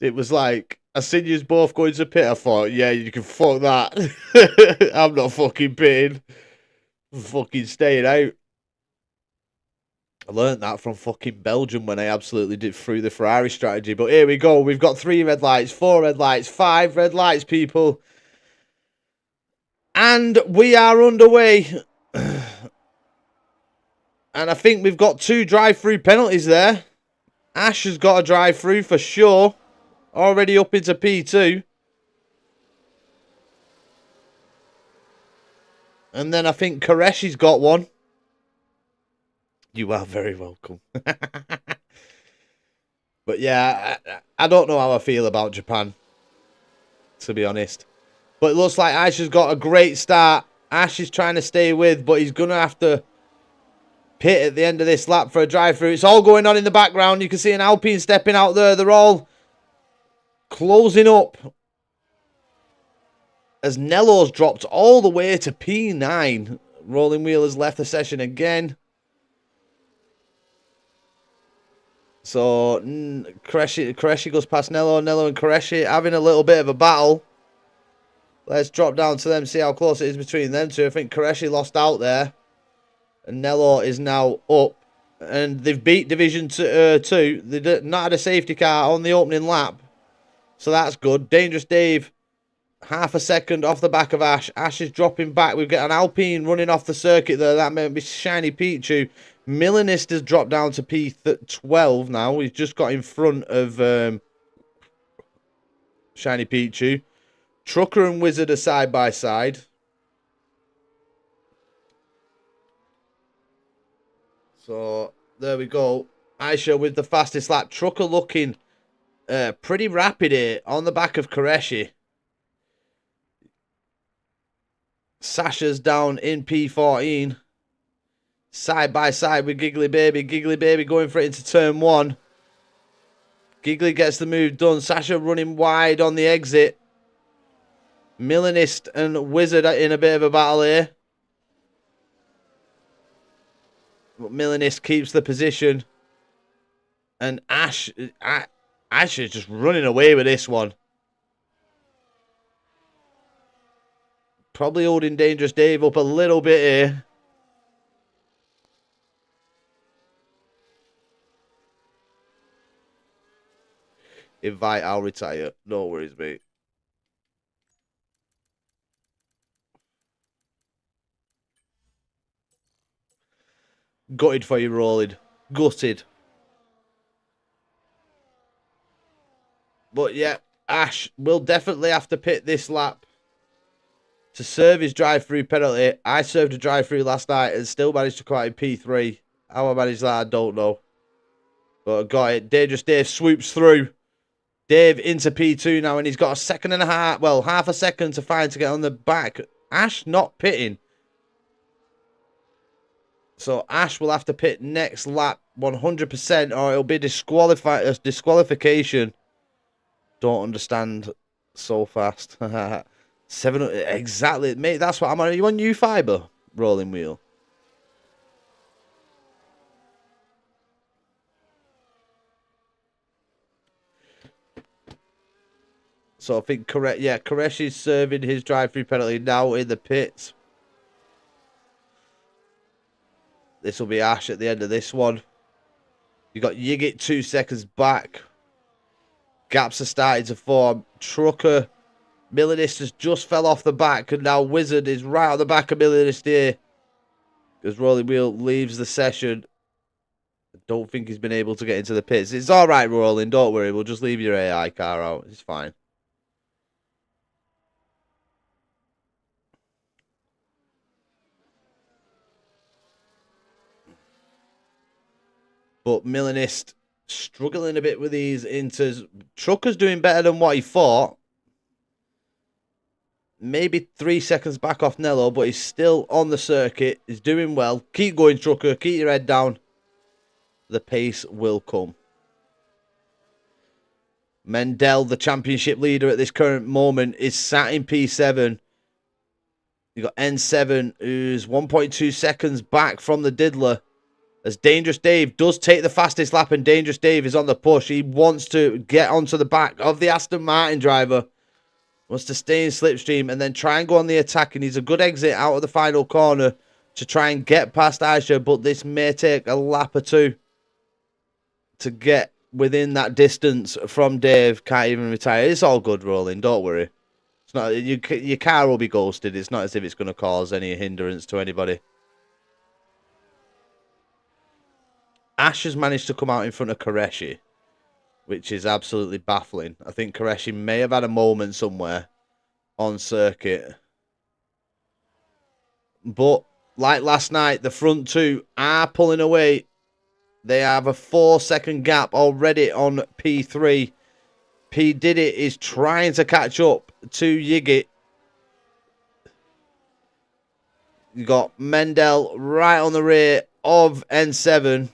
Speaker 2: It was like, I seen you both going to pit. I thought, yeah, you can fuck that. I'm not fucking pitting. I'm fucking staying out. I learned that from fucking Belgium when I absolutely did through the Ferrari strategy. But here we go. We've got 3 red lights, 4 red lights, 5 red lights, people. And we are underway. And I think we've got 2 drive-through penalties there. Ash has got a drive-through for sure. Already up into P2. And then I think Koreshi's got one. You are very welcome. But yeah, I don't know how I feel about Japan, to be honest. But it looks like Ash has got a great start. Ash is trying to stay with, but he's going to have to pit at the end of this lap for a drive-through. It's all going on in the background. You can see an Alpine stepping out there. They're all closing up. As Nello's dropped all the way to P9. Rolling Wheel has left the session again. So, Koreshi goes past Nello. Nello and Koreshi having a little bit of a battle. Let's drop down to them, see how close it is between them two. I think Koreshi lost out there. And Nello is now up. And they've beat Division 2. They've not had a safety car on the opening lap. So that's good. Dangerous Dave, half a second off the back of Ash. Ash is dropping back. We've got an Alpine running off the circuit there. That might be Shiny Pichu. Milanist has dropped down to P12 now. He's just got in front of Shiny Pichu. Trucker and Wizard are side by side. So, there we go. Aisha with the fastest lap. Trucker looking pretty rapid here on the back of Koreshi. Sasha's down in P14. Side by side with Giggly Baby. Giggly Baby going for it into turn 1. Giggly gets the move done. Sasha running wide on the exit. Milanist and Wizard are in a bit of a battle here. But Milanist keeps the position. And Ash is just running away with this one. Probably holding Dangerous Dave up a little bit here. Invite, I'll retire. No worries, mate. Gutted for you, Rolling. Gutted. But yeah, Ash will definitely have to pit this lap to serve his drive-through penalty. I served a drive-through last night and still managed to quite in P3. How I managed that, I don't know. But I got it. Dangerous Dave swoops through. Dave into P2 now, and he's got a second and a half, well, half a second to find to get on the back. Ash not pitting. So Ash will have to pit next lap 100% or it'll be disqualification. Don't understand so fast. 7 exactly, mate. That's what I'm on. Are you on new fiber? Rolling Wheel. So I think Koreshi's serving his drive-through penalty now in the pits. This will be Ash at the end of this one. You got Yigit 2 seconds back. Gaps are starting to form. Trucker, Milanist has just fell off the back, and now Wizard is right on the back of Milanist here. Because Rolling Wheel leaves the session. I don't think he's been able to get into the pits. It's all right, Rolling. Don't worry. We'll just leave your AI car out. It's fine. But Milanist struggling a bit with these inters. Trucker's doing better than what he thought. Maybe 3 seconds back off Nello, but he's still on the circuit. He's doing well. Keep going, Trucker. Keep your head down. The pace will come. Mendel, the championship leader at this current moment, is sat in P7. You got N7, who's 1.2 seconds back from the Diddler. As Dangerous Dave does take the fastest lap, and Dangerous Dave is on the push. He wants to get onto the back of the Aston Martin driver. Wants to stay in slipstream and then try and go on the attack. And he's a good exit out of the final corner to try and get past Aisha. But this may take a lap or two to get within that distance from Dave. Can't even retire. It's all good rolling. Don't worry. It's not your car will be ghosted. It's not as if it's going to cause any hindrance to anybody. Ash has managed to come out in front of Koreshi, which is absolutely baffling. I think Koreshi may have had a moment somewhere on circuit. But like last night, the front two are pulling away. They have a 4-second gap already on P3. P Diddy is trying to catch up to Yigit. You got Mendel right on the rear of N7.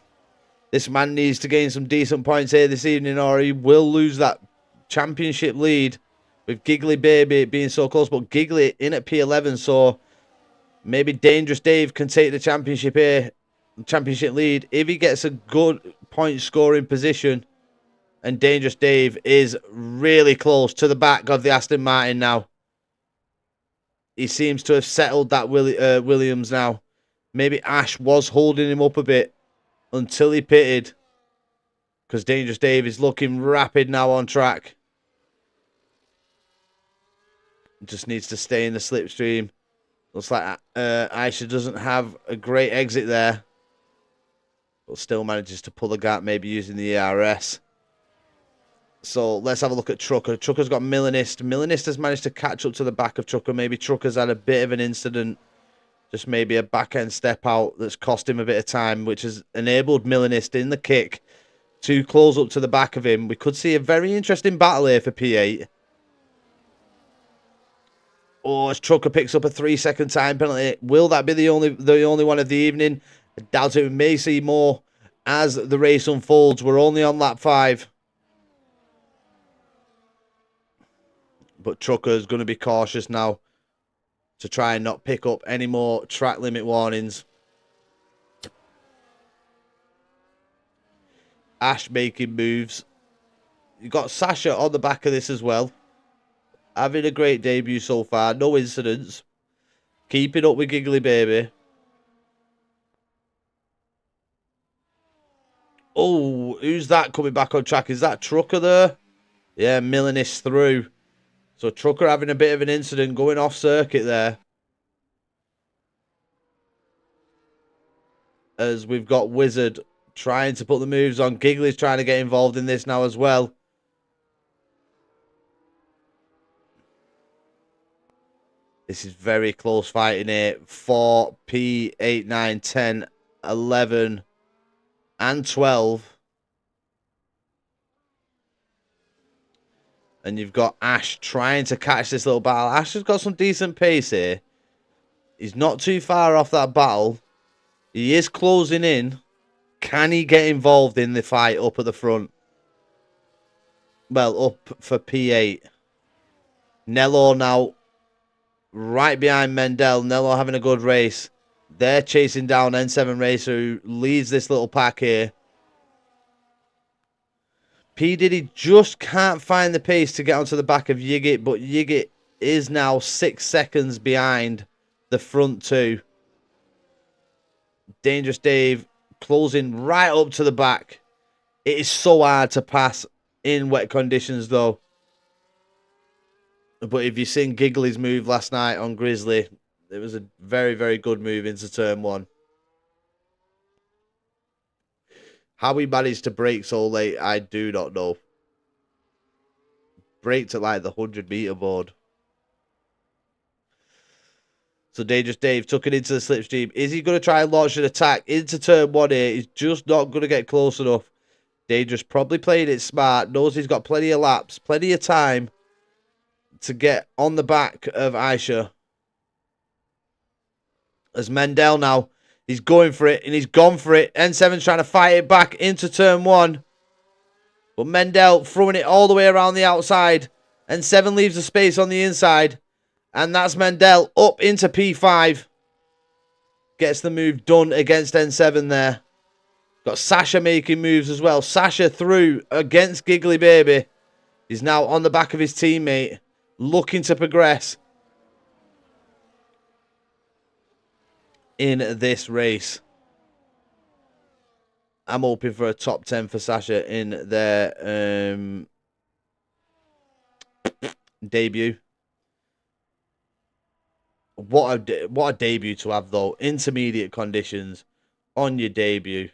Speaker 2: This man needs to gain some decent points here this evening, or he will lose that championship lead with Giggly Baby being so close. But Giggly in at P11, so maybe Dangerous Dave can take the championship here, championship lead, if he gets a good point scoring position. And Dangerous Dave is really close to the back of the Aston Martin now. He seems to have settled that Williams now. Maybe Ash was holding him up a bit until he pitted, because Dangerous Dave is looking rapid now on track. Just needs to stay in the slipstream. Looks like Aisha doesn't have a great exit there, but still manages to pull the gap, maybe using the ERS. So let's have a look at Trucker. Trucker's got Milanist. Milanist has managed to catch up to the back of Trucker. Maybe Trucker's had a bit of an incident. Just maybe a back-end step out that's cost him a bit of time, which has enabled Milanist in the kick to close up to the back of him. We could see a very interesting battle here for P8. Oh, as Trucker picks up a 3-second time penalty. Will that be the only one of the evening? I doubt it. We may see more as the race unfolds. We're only on lap 5. But Trucker is going to be cautious now to try and not pick up any more track limit warnings. Ash making moves. You've got Sasha on the back of this as well. Having a great debut so far. No incidents. Keeping up with Giggly Baby. Oh, who's that coming back on track? Is that Trucker there? Yeah, Milanist through. So Trucker having a bit of an incident going off circuit there. As we've got Wizard trying to put the moves on. Giggly's trying to get involved in this now as well. This is very close fighting here. 4, P, 8, 9, 10, 11, and 12. And you've got Ash trying to catch this little battle. Ash has got some decent pace here. He's not too far off that battle. He is closing in. Can he get involved in the fight up at the front? Well, up for P8. Nello now right behind Mendel. Nello having a good race. They're chasing down N7 Racer, who leads this little pack here. P. Diddy just can't find the pace to get onto the back of Yigit, but Yigit is now 6 seconds behind the front two. Dangerous Dave closing right up to the back. It is so hard to pass in wet conditions, though. But if you've seen Giggly's move last night on Grizzly, it was a very, very good move into turn 1. How he managed to brake so late, I do not know. Braked at like the 100-meter board. So Dangerous Dave took it into the slipstream. Is he going to try and launch an attack into turn 1 here? He's just not going to get close enough. Dangerous probably played it smart. Knows he's got plenty of laps, plenty of time to get on the back of Aisha. As Mendel now, he's going for it and he's gone for it. N7's trying to fight it back into turn 1. But Mendel throwing it all the way around the outside. N7 leaves the space on the inside. And that's Mendel up into P5. Gets the move done against N7 there. Got Sasha making moves as well. Sasha through against Giggly Baby. He's now on the back of his teammate. Looking to progress in this race. I'm hoping for a top 10 for Sasha in their debut. What a debut to have, though. Intermediate conditions on your debut.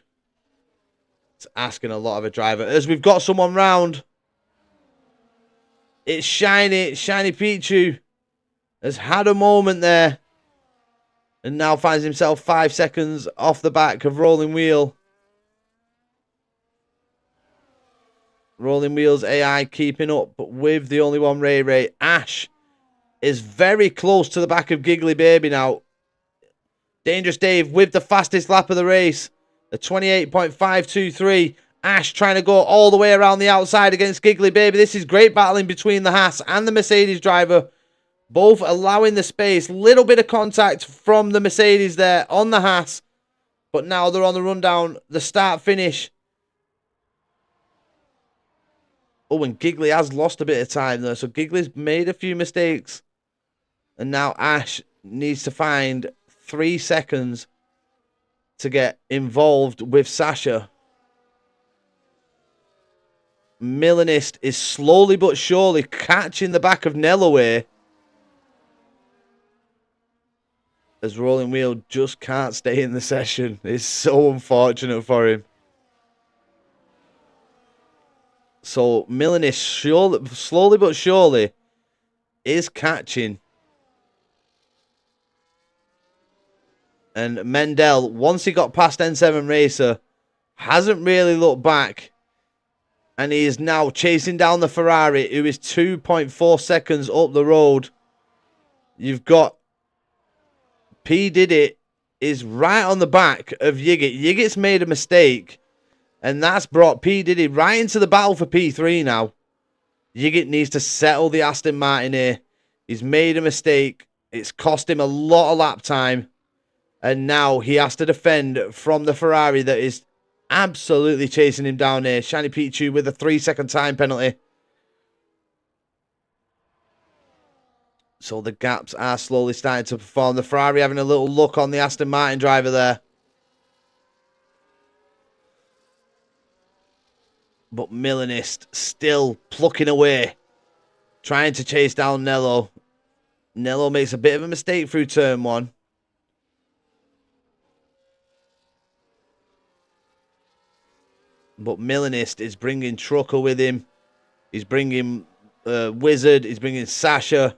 Speaker 2: It's asking a lot of a driver. As we've got someone round. It's Shiny Pichu. Has had a moment there. And now finds himself 5 seconds off the back of Rolling Wheel. Rolling Wheels AI keeping up with the only one Ray. Ash is very close to the back of Giggly Baby now. Dangerous Dave with the fastest lap of the race. The 28.523. Ash trying to go all the way around the outside against Giggly Baby. This is great battling between the Haas and the Mercedes driver. Both allowing the space. Little bit of contact from the Mercedes there on the Haas. But now they're on the rundown. The start-finish. Oh, and Giggly has lost a bit of time there. So Giggly's made a few mistakes. And now Ash needs to find 3 seconds to get involved with Sasha. Milanist is slowly but surely catching the back of Nellaway. As Rolling Wheel just can't stay in the session. It's so unfortunate for him. So Milanist slowly but surely is catching. And Mendel, once he got past N7 Racer, hasn't really looked back. And he is now chasing down the Ferrari, who is 2.4 seconds up the road. You've got P. Diddy is right on the back of Yigit. Yigit's made a mistake. And that's brought P. Diddy right into the battle for P3 now. Yigit needs to settle the Aston Martin here. He's made a mistake. It's cost him a lot of lap time. And now he has to defend from the Ferrari that is absolutely chasing him down here. Shiny Pichu with a 3-second time penalty. So the gaps are slowly starting to perform. The Ferrari having a little look on the Aston Martin driver there. But Milanist still plucking away. Trying to chase down Nello. Nello makes a bit of a mistake through turn 1. But Milanist is bringing Trucker with him. He's bringing Wizard. He's bringing Sasha.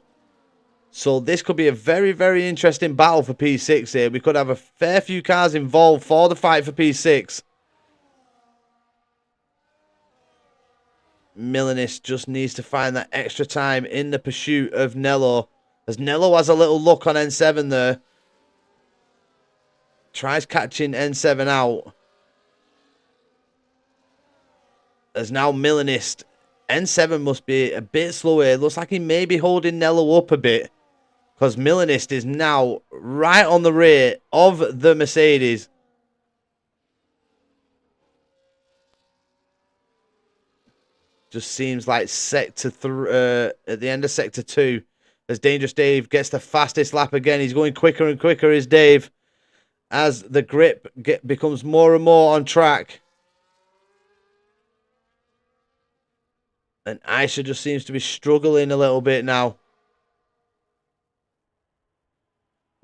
Speaker 2: So this could be a very, very interesting battle for P6 here. We could have a fair few cars involved for the fight for P6. Milanist just needs to find that extra time in the pursuit of Nello. As Nello has a little look on N7 there. Tries catching N7 out. As now Milanist. N7 must be a bit slower. It looks like he may be holding Nello up a bit. Because Milanist is now right on the rear of the Mercedes. Just seems like at the end of Sector 2. As Dangerous Dave gets the fastest lap again. He's going quicker and quicker, is Dave. As the grip becomes more and more on track. And Aisha just seems to be struggling a little bit now.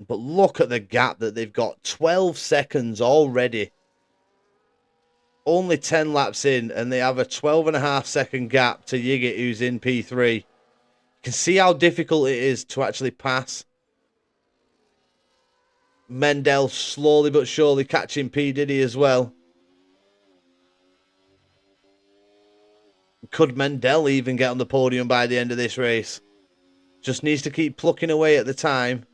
Speaker 2: But look at the gap that they've got. 12 seconds already. Only 10 laps in. And they have a 12.5 second gap to Yigit, who's in P3. You can see how difficult it is to actually pass. Mendel slowly but surely catching P. Diddy as well. Could Mendel even get on the podium by the end of this race? Just needs to keep plucking away at the time.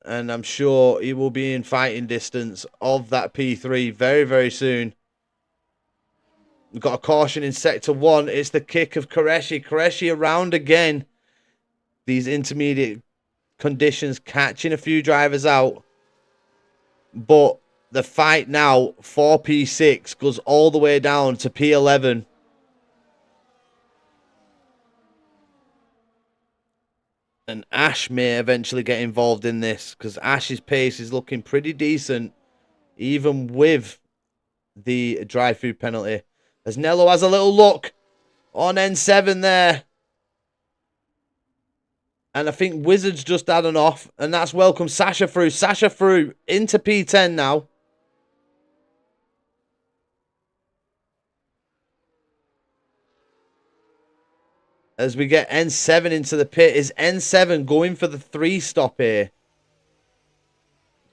Speaker 2: And I'm sure he will be in fighting distance of that P3 very, very soon. We've got a caution in sector 1. It's the kick of Qureshi. Qureshi around again. These intermediate conditions catching a few drivers out. But the fight now for P6 goes all the way down to P11. And Ash may eventually get involved in this because Ash's pace is looking pretty decent, even with the dry food penalty. As Nello has a little look on N7 there. And I think Wizards just had an off. And that's welcome Sasha through. Sasha through into P10 now. As we get N7 into the pit. Is N7 going for the 3 stop here?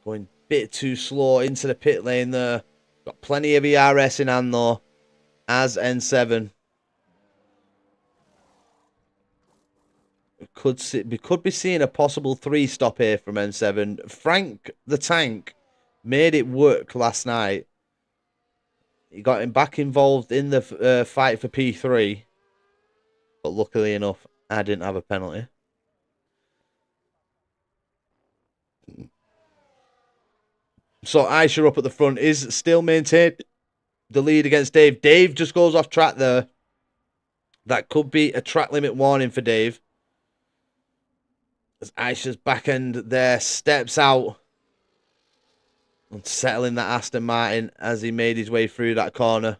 Speaker 2: Going a bit too slow into the pit lane there. Got plenty of ERS in hand though. As N7. We could be seeing a possible 3 stop here from N7. Frank the Tank made it work last night. He got him back involved in the fight for P3. But luckily enough, I didn't have a penalty. So Aisha up at the front is still maintained the lead against Dave. Dave just goes off track there. That could be a track limit warning for Dave. As Aisha's back end there steps out. And settling that Aston Martin as he made his way through that corner.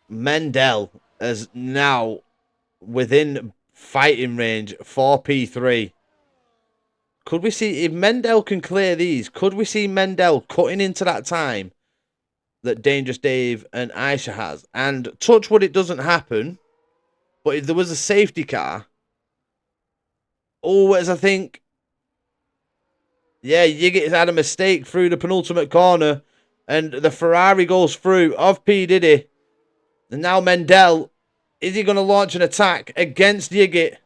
Speaker 2: Mendel is now within fighting range for P3. Could we see, if Mendel can clear these, could we see Mendel cutting into that time that Dangerous Dave and Aisha has? And touch wood, it doesn't happen. But if there was a safety car, as I think, yeah, Yigit had a mistake through the penultimate corner, and the Ferrari goes through of P. Diddy. And now Mendel, is he going to launch an attack against Yigit?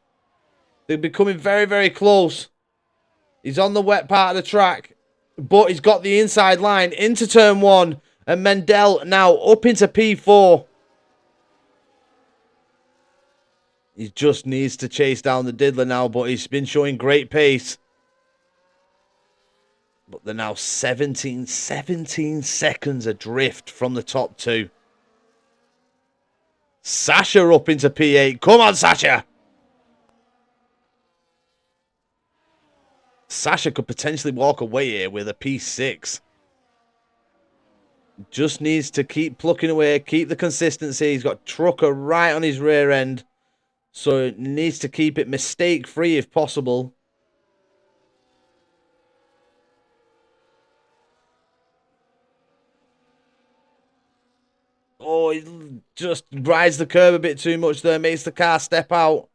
Speaker 2: They're becoming very, very close. He's on the wet part of the track, but he's got the inside line into turn 1, and Mendel now up into P4. He just needs to chase down the Diddler now, but he's been showing great pace. But they're now 17 seconds adrift from the top 2. Sasha up into P8. Come on, Sasha! Sasha could potentially walk away here with a P6. Just needs to keep plucking away, keep the consistency. He's got Trucker right on his rear end. So needs to keep it mistake-free if possible. Oh, he just rides the curb a bit too much there. Makes the car step out.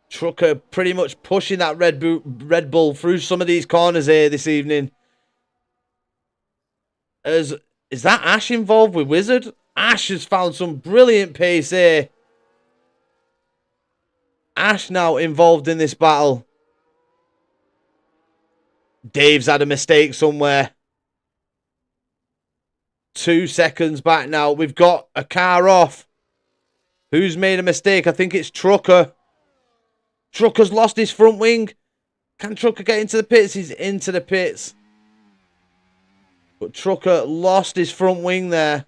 Speaker 2: Trucker pretty much pushing that Red Bull through some of these corners here this evening. Is that Ash involved with Wizard? Ash has found some brilliant pace here. Ash now involved in this battle. Dave's had a mistake somewhere. 2 seconds back now. We've got a car off. Who's made a mistake? I think it's Trucker. Trucker's lost his front wing. Can Trucker get into the pits? He's into the pits. But Trucker lost his front wing there.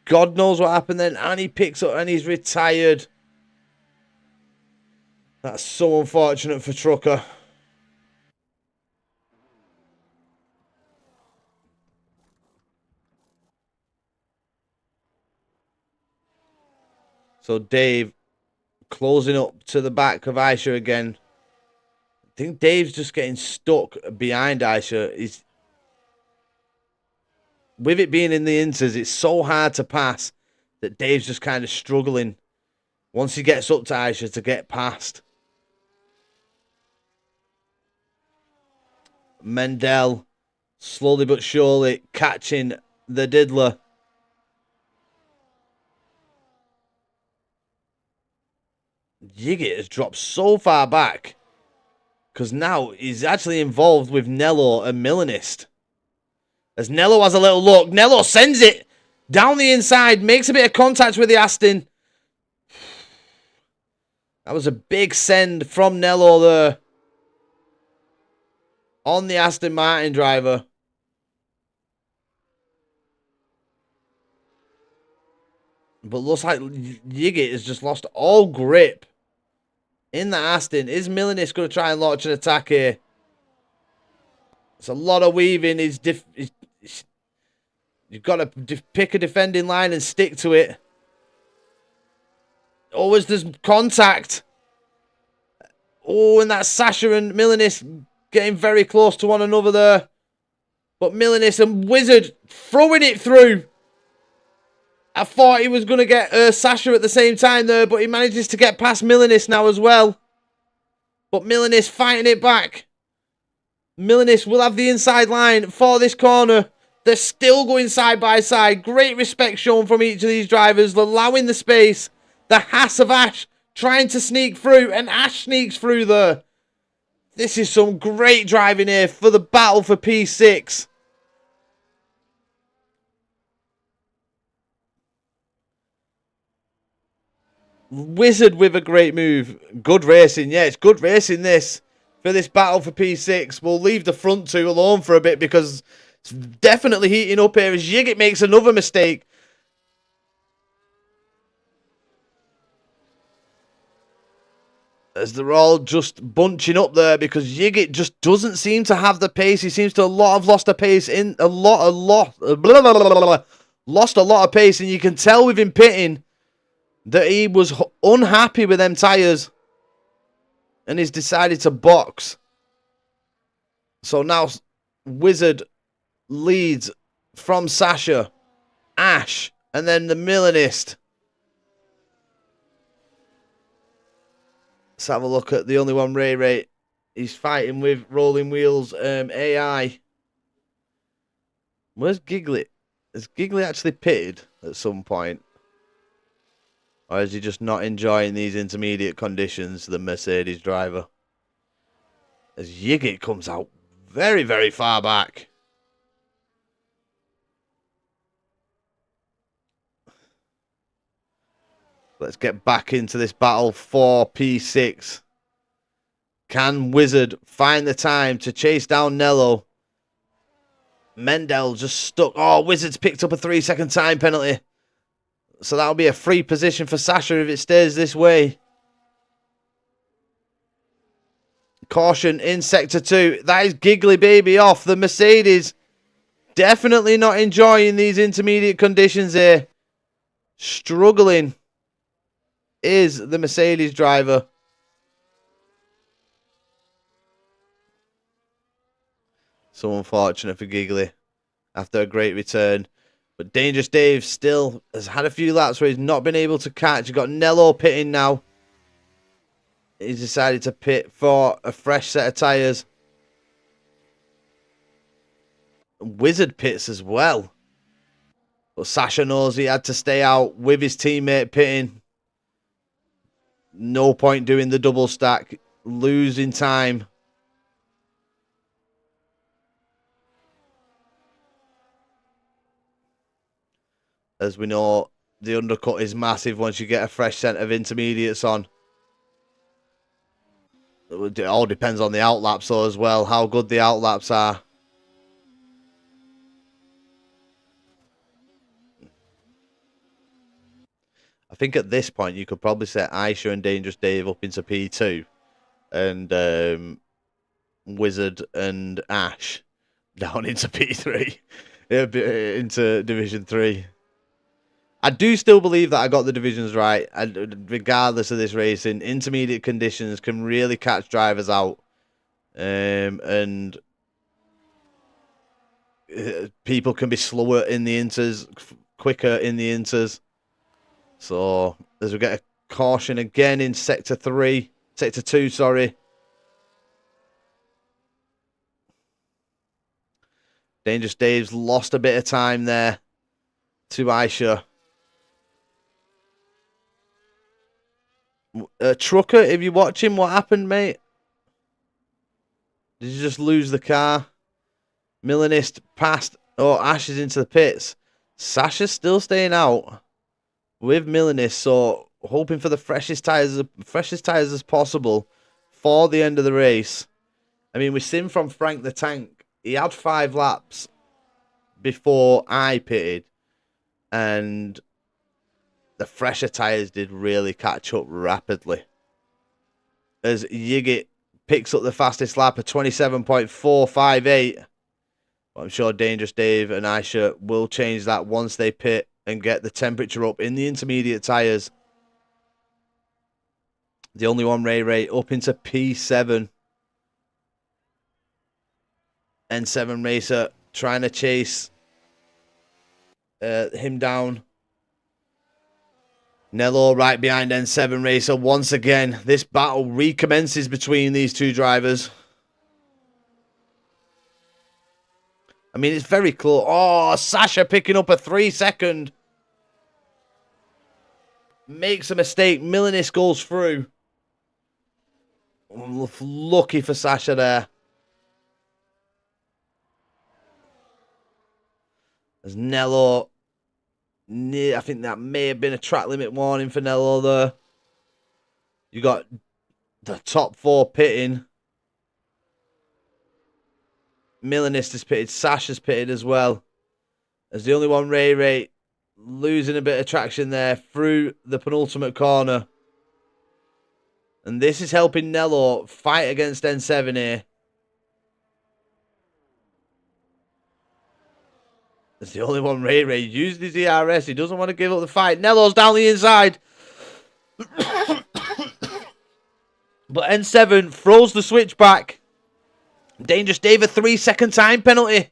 Speaker 2: God knows what happened then. And he picks up and he's retired. That's so unfortunate for Trucker. So Dave closing up to the back of Aisha again. I think Dave's just getting stuck behind Aisha. With it being in the inters, it's so hard to pass that Dave's just kind of struggling once he gets up to Aisha to get past. Mendel Slowly but surely catching the diddler. Yigit has dropped so far back. Because now he's actually involved with Nello and Milanist. As Nello has a little look. Nello sends it down the inside. Makes a bit of contact with the Aston. That was a big send from Nello there. On the Aston Martin driver. But looks like Yigit has just lost all grip in the Aston. Is Milanist going to try and launch an attack here? It's a lot of weaving. You've got to pick a defending line and stick to it. Always there's contact. Oh, and that's Sasha and Milanist getting very close to one another there. But Milanist and Wizard throwing it through. I thought he was going to get Sasha at the same time there, but he manages to get past Milanist now as well. But Milanist fighting it back. Milanist will have the inside line for this corner. They're still going side by side. Great respect shown from each of these drivers, allowing the space. The Haas of Ash trying to sneak through, and Ash sneaks through there. This is some great driving here for the battle for P6. Wizard with a great move. Good racing. Yeah, it's good racing this. For this battle for P6. We'll leave the front two alone for a bit because it's definitely heating up here as Yigit makes another mistake. As they're all just bunching up there because Yigit just doesn't seem to have the pace. He seems to have lost the pace in lost a lot of pace, and you can tell with him pitting that he was unhappy with them tyres and he's decided to box. So now Wizard leads from Sasha, Ash, and then the Milanist. Let's have a look at the only one Ray. He's fighting with Rolling Wheels AI. Where's Giggly? Has Giggly actually pitted at some point? Or is he just not enjoying these intermediate conditions, the Mercedes driver? As Yigit comes out very, very far back. Let's get back into this battle for P6. Can Wizard find the time to chase down Nello? Mendel just stuck. Oh, Wizard's picked up a 3-second time penalty. So that'll be a free position for Sasha if it stays this way. Caution in Sector 2. That is Giggly Baby off. The Mercedes definitely not enjoying these intermediate conditions here. Struggling is the Mercedes driver. So unfortunate for Giggly after a great return. But Dangerous Dave still has had a few laps where he's not been able to catch. You've got Nello pitting now. He's decided to pit for a fresh set of tyres. Wizard pits as well. But Sasha knows he had to stay out with his teammate pitting. No point doing the double stack. Losing time. As we know, the undercut is massive once you get a fresh set of intermediates on. It all depends on the outlaps though as well, how good the outlaps are. I think at this point you could probably set Aisha and Dangerous Dave up into P2 and Wizard and Ash down into P3, into Division 3. I do still believe that I got the divisions right. Regardless of this racing, intermediate conditions can really catch drivers out. And people can be slower in the inters, quicker in the inters. So, as we get a caution again in Sector 2, sorry. Dangerous Dave's lost a bit of time there to Aisha. Trucker, if you're watching, what happened, mate? Did you just lose the car? Milanist passed. Oh, Ash is into the pits. Sasha's still staying out with Milanist, so hoping for the freshest tires as possible for the end of the race. I mean, we've seen from Frank the Tank, he had 5 laps before I pitted, and the fresher tires did really catch up rapidly. As Yigit picks up the fastest lap of 27.458. I'm sure Dangerous Dave and Aisha will change that once they pit and get the temperature up in the intermediate tyres. The only one, Ray up into P7. N7 Racer trying to chase him down. Nello right behind N7 Racer once again. This battle recommences between these two drivers. I mean, it's very close. Oh, Sasha picking up a 3-second. Makes a mistake. Milanist goes through. Lucky for Sasha there. As Nello, I think that may have been a track limit warning for Nello there. You got the top 4 pitting. Milanist has pitted. Sasha's pitted as well. As the only one, Ray losing a bit of traction there through the penultimate corner. And this is helping Nello fight against N7 here. It's the only one, Ray used his ERS. He doesn't want to give up the fight. Nello's down the inside. But N7 throws the switch back. Dangerous Dave, a 3-second time penalty.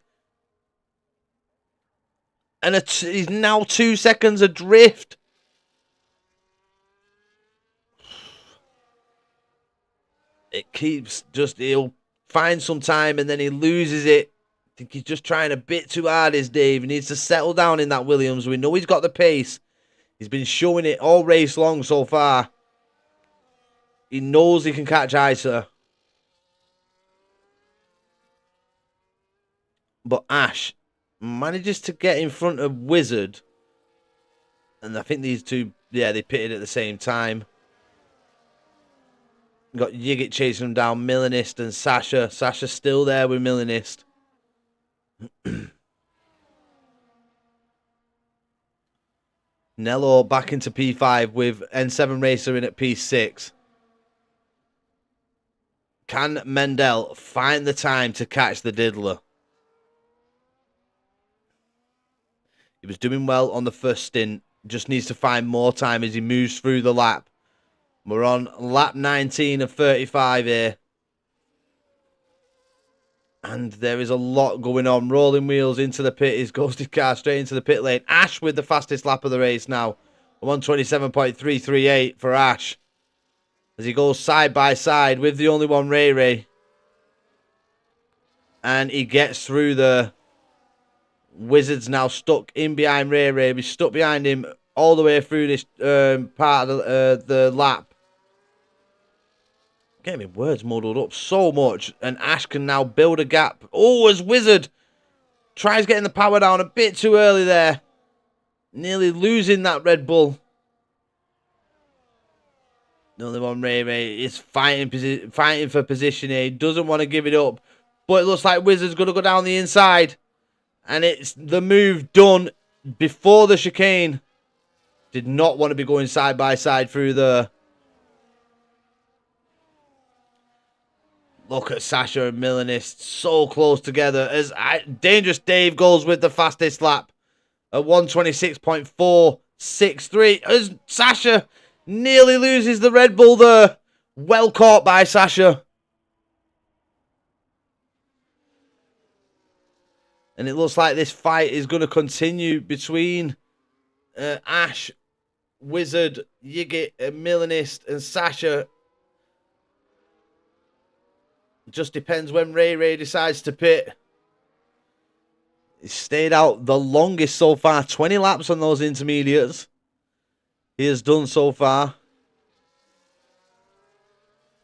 Speaker 2: And he's now 2 seconds adrift. It keeps just, he'll find some time and then he loses it. I think he's just trying a bit too hard, is Dave. He needs to settle down in that Williams. We know he's got the pace. He's been showing it all race long so far. He knows he can catch Isa. But Ash manages to get in front of Wizard. And I think these two, yeah, they pitted at the same time. Got Yigit chasing him down, Milanist and Sasha. Sasha's still there with Milanist. Nello back into P5 with N7 Racer in at P6. Can Mendel find the time to catch the diddler? He was doing well on the first stint. Just needs to find more time as he moves through the lap. We're on lap 19 of 35 here. And there is a lot going on. Rolling wheels into the pit. His ghosted car straight into the pit lane. Ash with the fastest lap of the race now. 127.338 for Ash. As he goes side by side with the only one, Ray. And he gets through the Wizard's now stuck in behind Ray. He's stuck behind him all the way through this part of the lap. Getting my words muddled up so much. And Ash can now build a gap. Oh, as Wizard tries getting the power down a bit too early there. Nearly losing that Red Bull. The only one, Ray is fighting for position here. He doesn't want to give it up. But it looks like Wizard's going to go down the inside. And it's the move done before the chicane. Did not want to be going side by side through there. Look at Sasha and Milanist so close together as Dangerous Dave goes with the fastest lap at 126.463 as Sasha nearly loses the Red Bull there. Well caught by Sasha. And it looks like this fight is going to continue between Ash, Wizard, Yigit, Milanist and Sasha. Just depends when Ray decides to pit. He's stayed out the longest so far. 20 laps on those intermediates. He has done so far.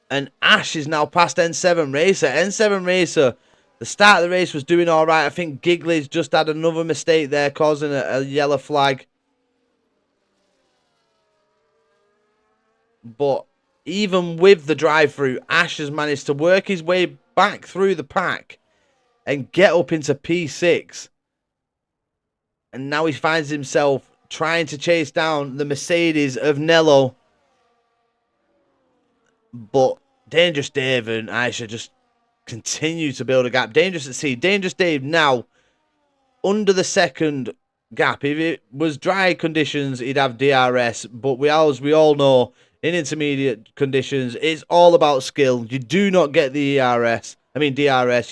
Speaker 2: And Ash is now past N7 Racer. N7 Racer, the start of the race was doing all right. I think Giggly's just had another mistake there, causing a yellow flag. But even with the drive-through, Ash has managed to work his way back through the pack and get up into P6. And now he finds himself trying to chase down the Mercedes of Nello. But Dangerous Dave and Aisha just continue to build a gap. Dangerous at sea. Dangerous Dave now under the second gap. If it was dry conditions, he'd have DRS. But we all know, in intermediate conditions, it's all about skill. You do not get the DRS.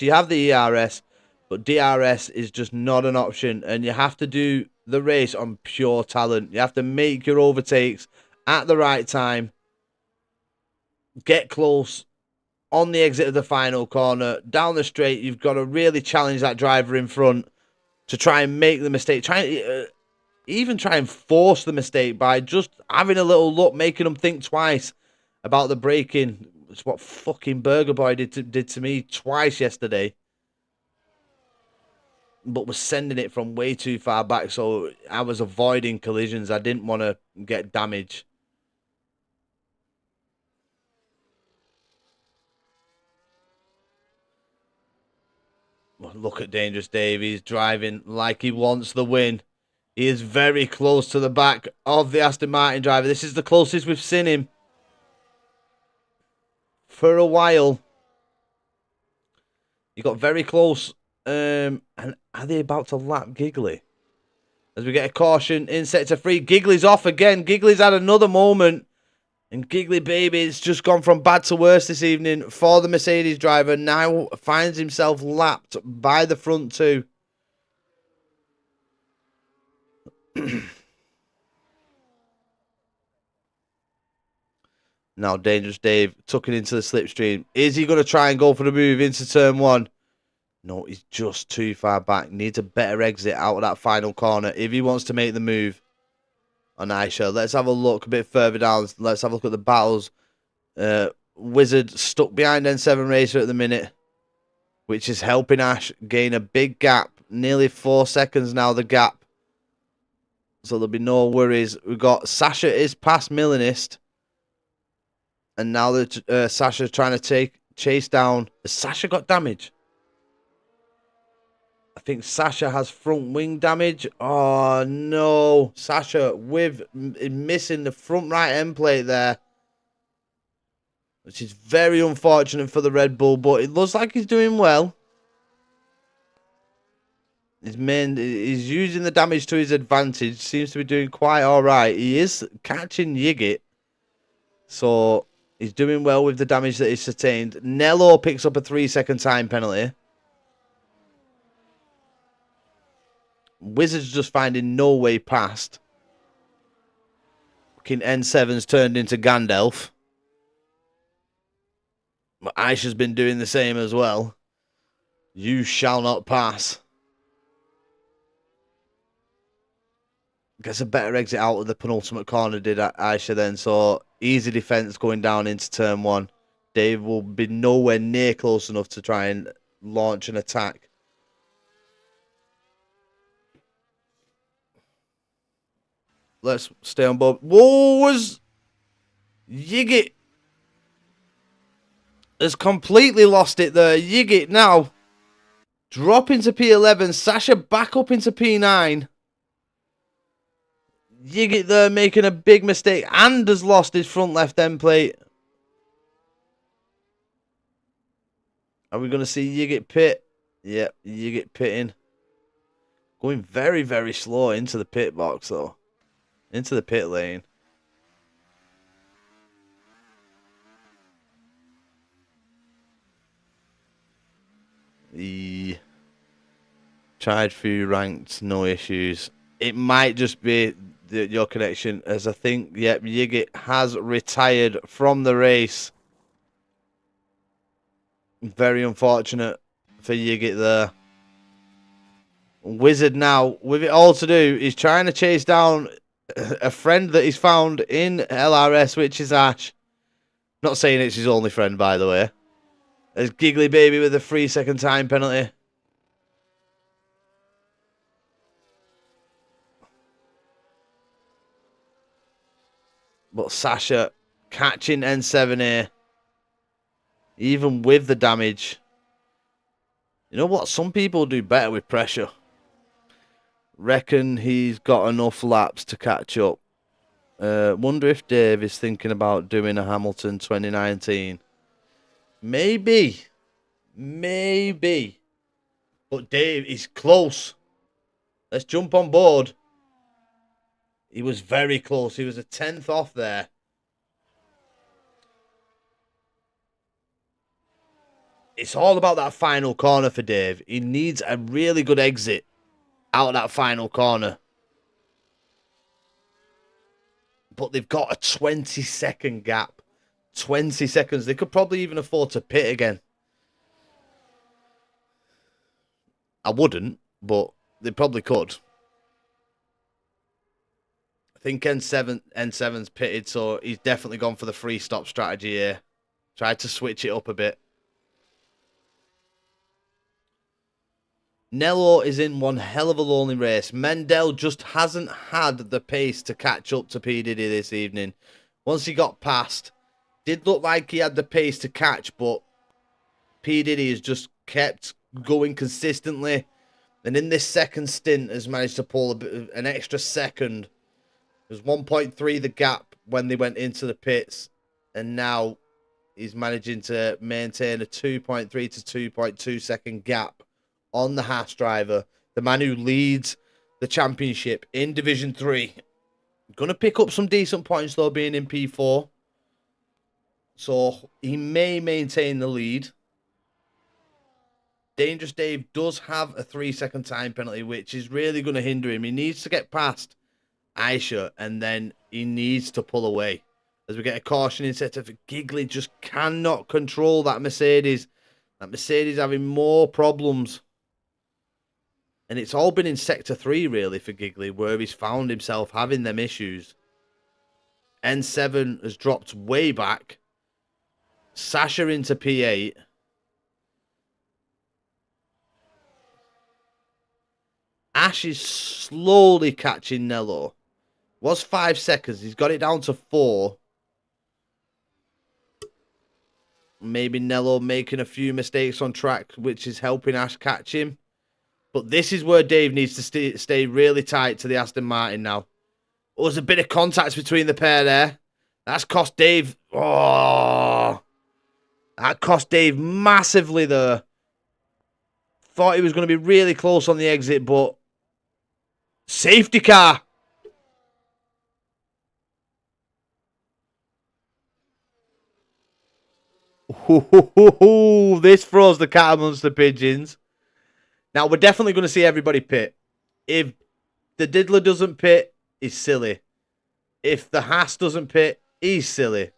Speaker 2: You have the ERS, but DRS is just not an option. And you have to do the race on pure talent. You have to make your overtakes at the right time. Get close on the exit of the final corner. Down the straight, you've got to really challenge that driver in front to try and make the mistake. Even try and force the mistake by just having a little look, making them think twice about the braking. It's what fucking Burger Boy did to me twice yesterday. But was sending it from way too far back, so I was avoiding collisions. I didn't want to get damage. Look at Dangerous Dave. He's driving like he wants the win. He is very close to the back of the Aston Martin driver. This is the closest we've seen him for a while. He got very close. And are they about to lap Giggly? As we get a caution in sector 3. Giggly's off again. Giggly's had another moment. And Giggly Baby has just gone from bad to worse this evening for the Mercedes driver. Now finds himself lapped by the front two. Now Dangerous Dave tucking into the slipstream. Is he going to try and go for the move into turn 1? No, he's just too far back. Needs a better exit out of that final corner if he wants to make the move on Aisha. Let's have a look a bit further down. Let's have a look at the battles. Wizard stuck behind N7 Racer at the minute, which is helping Ash gain a big gap. Nearly 4 seconds now, the gap. So there'll be no worries. We've got Sasha is past Milanist. And now that Sasha's trying to chase down. Has Sasha got damage? I think Sasha has front wing damage. Oh, no. Sasha with missing the front right end plate there. Which is very unfortunate for the Red Bull. But it looks like he's doing well. He's using the damage to his advantage. Seems to be doing quite all right. He is catching Yigit. So he's doing well with the damage that he's sustained. Nello picks up a 3-second time penalty. Wizards just finding no way past. Fucking N7's turned into Gandalf. But Aisha's been doing the same as well. You shall not pass. Gets a better exit out of the penultimate corner, did Aisha then. So easy defense going down into turn 1. Dave will be nowhere near close enough to try and launch an attack. Let's stay on board. Whoa, was Yigit has completely lost it there. Yigit now drop into P11. Sasha back up into P9. Yigit there making a big mistake and has lost his front left end plate. Are we going to see Yigit pit? Yep, Yigit pitting. Going very, very slow into the pit box though. Into the pit lane. The tried few ranked, no issues. It might just be your connection, as I think, yep, Yigit has retired from the race. Very unfortunate for Yigit there. Wizard now, with it all to do, is trying to chase down a friend that he's found in LRS, which is Ash. Not saying it's his only friend, by the way. There's Giggly Baby with a 3-second time penalty. But Sasha catching N7 here. Even with the damage. You know what? Some people do better with pressure. Reckon he's got enough laps to catch up. Wonder if Dave is thinking about doing a Hamilton 2019. Maybe. Maybe. But Dave is close. Let's jump on board. He was very close. He was a 10th off there. It's all about that final corner for Dave. He needs a really good exit out of that final corner. But they've got a 20-second gap. 20 seconds. They could probably even afford to pit again. I wouldn't, but they probably could. I think N7's pitted, so he's definitely gone for the free stop strategy here. Tried to switch it up a bit. Nello is in one hell of a lonely race. Mendel just hasn't had the pace to catch up to P. Diddy this evening. Once he got past, did look like he had the pace to catch, but P. Diddy has just kept going consistently. And in this second stint has managed to pull an extra second. It was 1.3 the gap when they went into the pits. And now he's managing to maintain a 2.3 to 2.2 second gap on the Haas driver, the man who leads the championship in Division 3. Going to pick up some decent points, though, being in P4. So he may maintain the lead. Dangerous Dave does have a 3-second time penalty, which is really going to hinder him. He needs to get past Aisha, and then he needs to pull away. As we get a caution in sector for Giggly, just cannot control that Mercedes. That Mercedes having more problems. And it's all been in Sector 3, really, for Giggly, where he's found himself having them issues. N7 has dropped way back. Sasha into P8. Ash is slowly catching Nello. Was 5 seconds. He's got it down to 4. Maybe Nello making a few mistakes on track, which is helping Ash catch him. But this is where Dave needs to stay really tight to the Aston Martin now. Oh, there's a bit of contact between the pair there. That's cost Dave. Oh, that cost Dave massively there. Thought he was going to be really close on the exit, but safety car. Ooh, this throws the cat amongst the pigeons. Now, we're definitely going to see everybody pit. If the Diddler doesn't pit, he's silly. If the Haas doesn't pit, he's silly.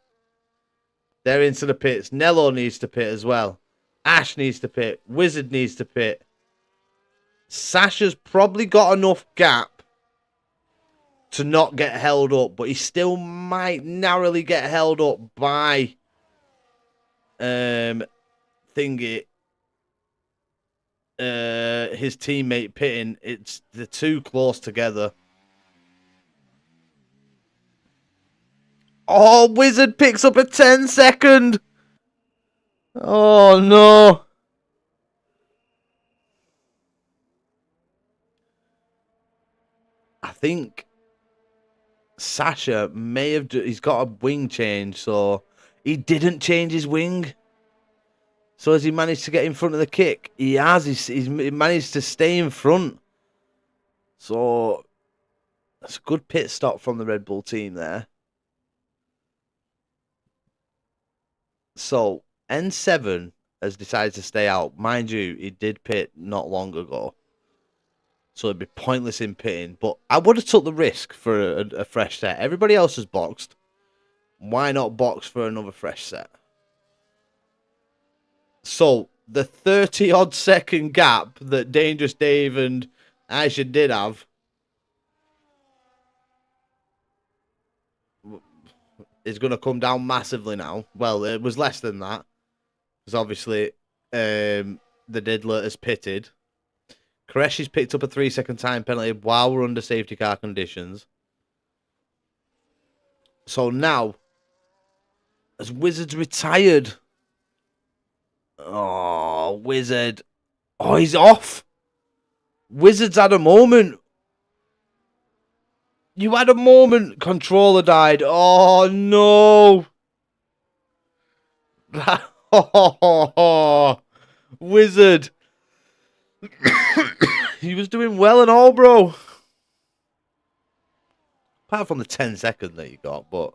Speaker 2: They're into the pits. Nello needs to pit as well. Ash needs to pit. Wizard needs to pit. Sasha's probably got enough gap to not get held up, but he still might narrowly get held up by Thingy. His teammate pitting. They're too close together. Oh, Wizard picks up a 10-second. Oh no. I think Sasha may have. He's got a wing change, so he didn't change his wing. So has he managed to get in front of the kick? He has. He's managed to stay in front. So that's a good pit stop from the Red Bull team there. So N7 has decided to stay out. Mind you, he did pit not long ago. So it'd be pointless in pitting. But I would have took the risk for a fresh set. Everybody else has boxed. Why not box for another fresh set? So, the 30-odd second gap that Dangerous Dave and Aisha did have. Is going to come down massively now. Well, it was less than that. Because obviously the Diddler has pitted. Koreshi's picked up a 3-second time penalty while we're under safety car conditions. So now, as Wizard's retired. Oh, Wizard. Oh, he's off. Wizard's had a moment. You had a moment. Controller died. Oh, no. Oh, Wizard. He was doing well and all, bro. Apart from the 10-second that you got, but...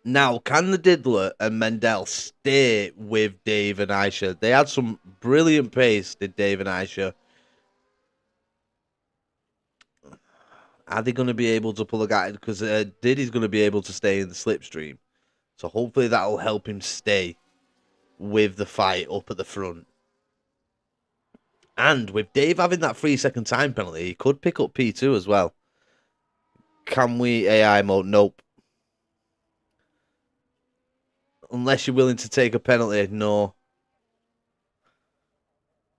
Speaker 2: Now, can the Diddler and Mendel stay with Dave and Aisha? They had some brilliant pace, did Dave and Aisha. Are they going to be able to pull a guy? Because Diddy's going to be able to stay in the slipstream. So hopefully that'll help him stay with the fight up at the front. And with Dave having that 3-second time penalty, he could pick up P2 as well. Can we AI mode? Nope. Unless you're willing to take a penalty, no.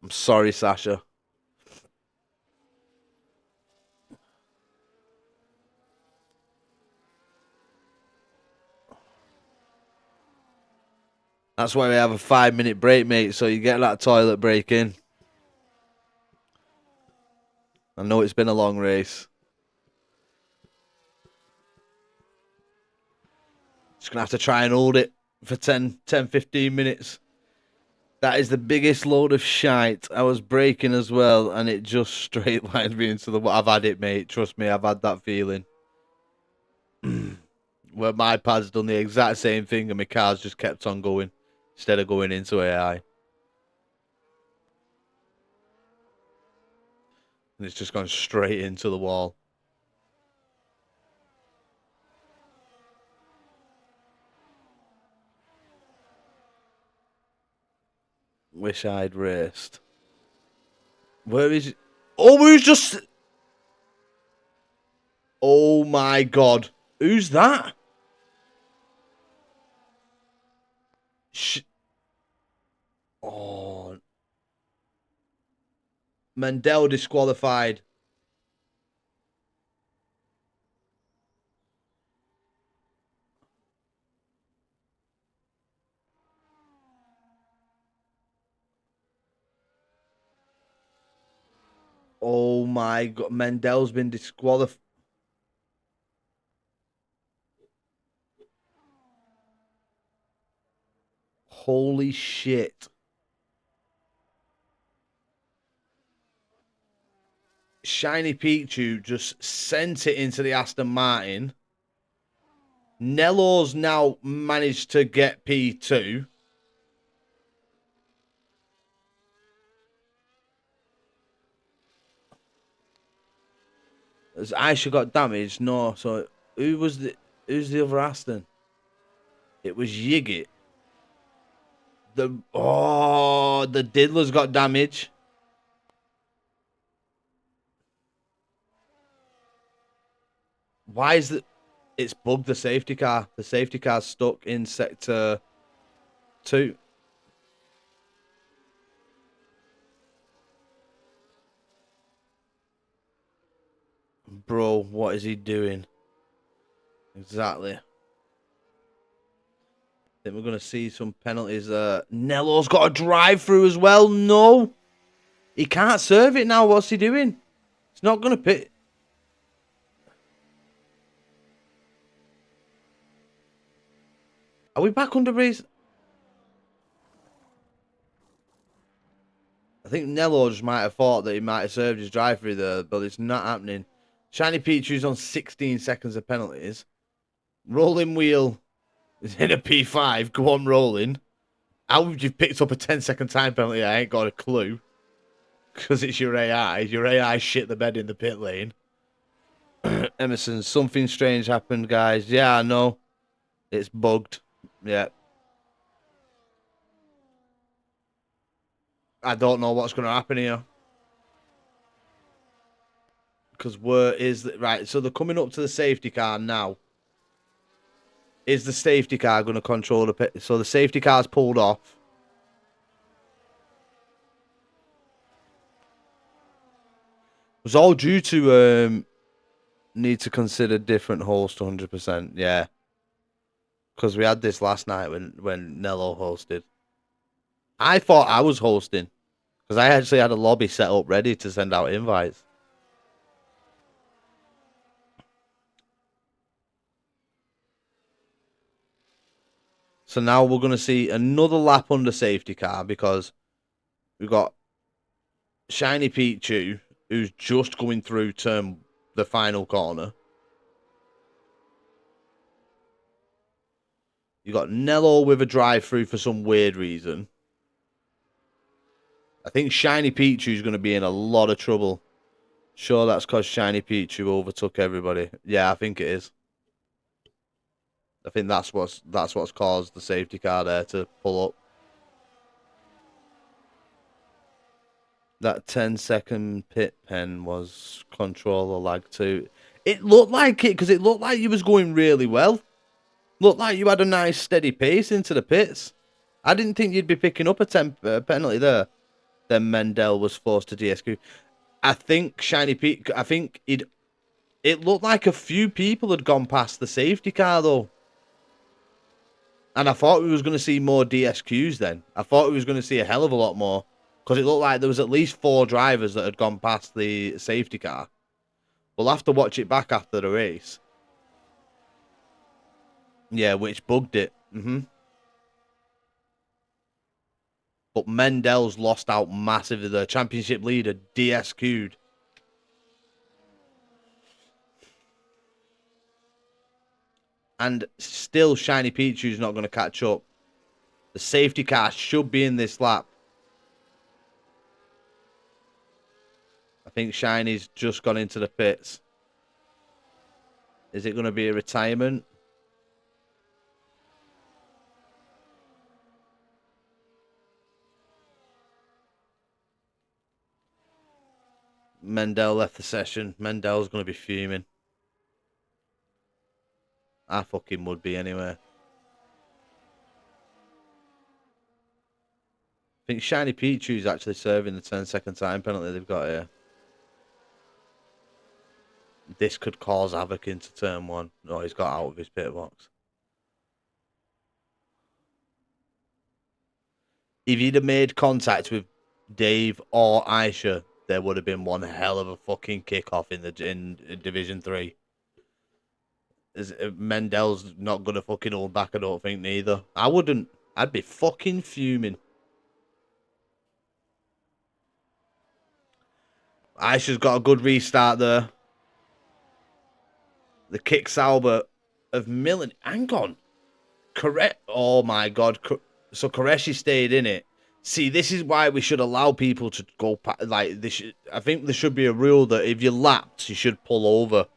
Speaker 2: I'm sorry, Sasha. That's why we have a 5-minute break, mate, so you get that toilet break in. I know it's been a long race. Just going to have to try and hold it for 10-15 minutes. That is the biggest load of shite. I was braking as well, and it just straight lined me into the... I've had it, mate. Trust me, I've had that feeling. Where my pad's done the exact same thing, and my car's just kept on going instead of going into AI. And it's just gone straight into the wall. Wish I'd raced. Where is it? Oh, who's just... Oh my God. Who's that? Oh. Mendel disqualified. Oh my God. Mendel's been disqualified. Holy shit. Shiny Pichu just sent it into the Aston Martin. Nello's now managed to get P2. As Aisha got damaged, no. So who's the other Aston? It was Yigit. The Diddler's got damage. Why is it? It's bugged the safety car. The safety car's stuck in sector 2. Bro, what is he doing? Exactly. I think we're going to see some penalties. Nello's got a drive-through as well. No. He can't serve it now. What's he doing? It's not going to pit. Are we back under race? I think Nello just might have thought that he might have served his drive-through there, but it's not happening. Shiny Pichu's on 16 seconds of penalties. Rolling Wheel is in a P5. Go on, rolling. How would you picked up a 10-second time penalty? I ain't got a clue. Because it's your AI. Your AI shit the bed in the pit lane. Emerson, something strange happened, guys. Yeah, I know. It's bugged. Yeah. I don't know what's going to happen here. Because where is the... Right, so they're coming up to the safety car now. Is the safety car going to control the pit? So the safety car's pulled off. It was all due to need to consider different host 100%. Yeah. Because we had this last night when Nello hosted. I thought I was hosting. Because I actually had a lobby set up ready to send out invites. So now we're going to see another lap under safety car because we've got Shiny Pichu, who's just going through the final corner. You got Nello with a drive-through for some weird reason. I think Shiny Pichu is going to be in a lot of trouble. Sure, that's because Shiny Pichu overtook everybody. Yeah, I think it is. I think that's what's caused the safety car there to pull up. That 10-second pit pen was controller lag too. It looked like it because it looked like you was going really well. Looked like you had a nice steady pace into the pits. I didn't think you'd be picking up a penalty there. Then Mendel was forced to DSQ. I think Shiny Pete. I think it looked like a few people had gone past the safety car though. And I thought we was going to see more DSQs then. I thought we was going to see a hell of a lot more. Because it looked like there was at least 4 drivers that had gone past the safety car. We'll have to watch it back after the race. Yeah, which bugged it. But Mendel's lost out massively. The championship leader DSQ'd. And still Shiny Pichu's not going to catch up. The safety car should be in this lap. I think Shiny's just gone into the pits. Is it going to be a retirement? Mendel left the session. Mendel's going to be fuming. I fucking would be anyway. I think Shiny Pichu's actually serving the 10-second time penalty they've got here. This could cause havoc into turn 1. No, he's got out of his pit box. If he'd have made contact with Dave or Aisha, there would have been one hell of a fucking kickoff in Division 3. Mendel's not going to fucking hold back, I don't think, neither. I wouldn't. I'd be fucking fuming. Aisha's got a good restart there. The kick salver of Millen. Hang on. Correct. Oh my god. So Koreshi stayed in it. See, this is why we should allow people to go like this. I think there should be a rule that if you're lapped, you should pull over,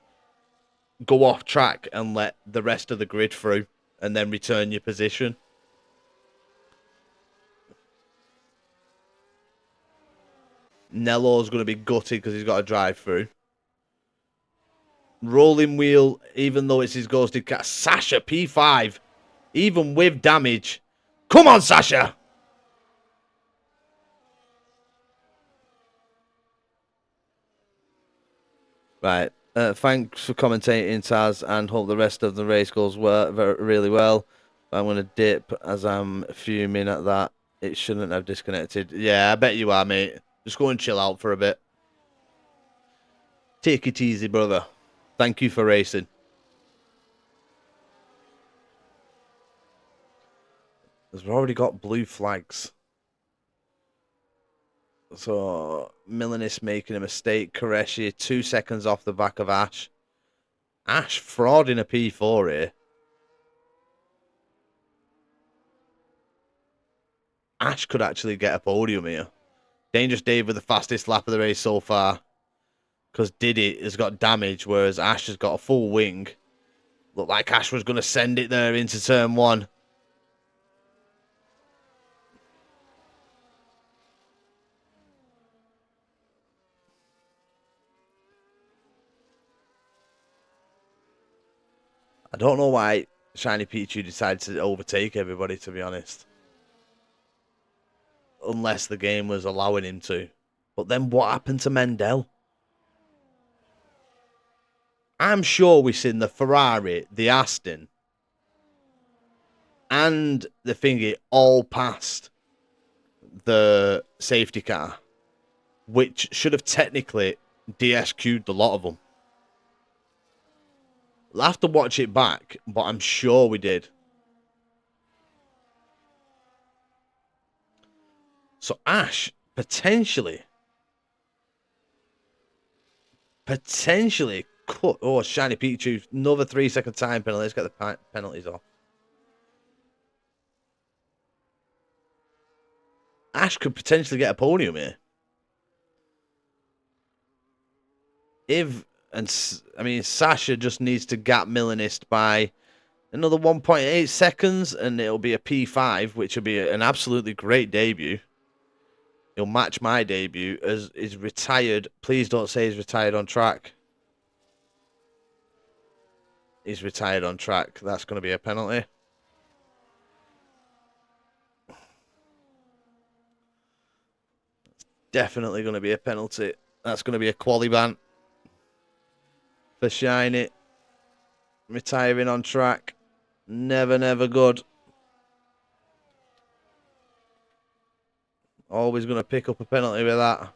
Speaker 2: go off track, and let the rest of the grid through, and then return your position. Nello's going to be gutted because he's got a drive through. Rolling wheel, even though it's his ghosted cat. Sasha P5, even with damage. Come on, Sasha. Right. Thanks for commentating, Taz, and hope the rest of the race goes really well. I'm going to dip as I'm fuming at that. It shouldn't have disconnected. Yeah, I bet you are, mate. Just go and chill out for a bit. Take it easy, brother. Thank you for racing. We've already got blue flags. So, Milanist making a mistake. Koreshi 2 seconds off the back of Ash. Ash frauding a P4 here. Ash could actually get a podium here. Dangerous Dave with the fastest lap of the race so far. Because Diddy has got damage, whereas Ash has got a full wing. Looked like Ash was going to send it there into turn 1. I don't know why Shiny Pichu decided to overtake everybody, to be honest. Unless the game was allowing him to. But then what happened to Mendel? I'm sure we've seen the Ferrari, the Aston, and the thingy all past the safety car, which should have technically DSQ'd a lot of them. I'll have to watch it back, but I'm sure we did. So Ash, potentially cut. Oh, Shiny Pichu, another 3-second time penalty. Let's get the penalties off. Ash could potentially get a podium here. Sasha just needs to gap Milanist by another 1.8 seconds, and it'll be a P5, which will be an absolutely great debut. He'll match my debut as he's retired. Please don't say he's retired on track. He's retired on track. That's going to be a penalty. Definitely going to be a penalty. That's going to be a quali ban for Shiny. Retiring on track. Never, never good. Always going to pick up a penalty with that.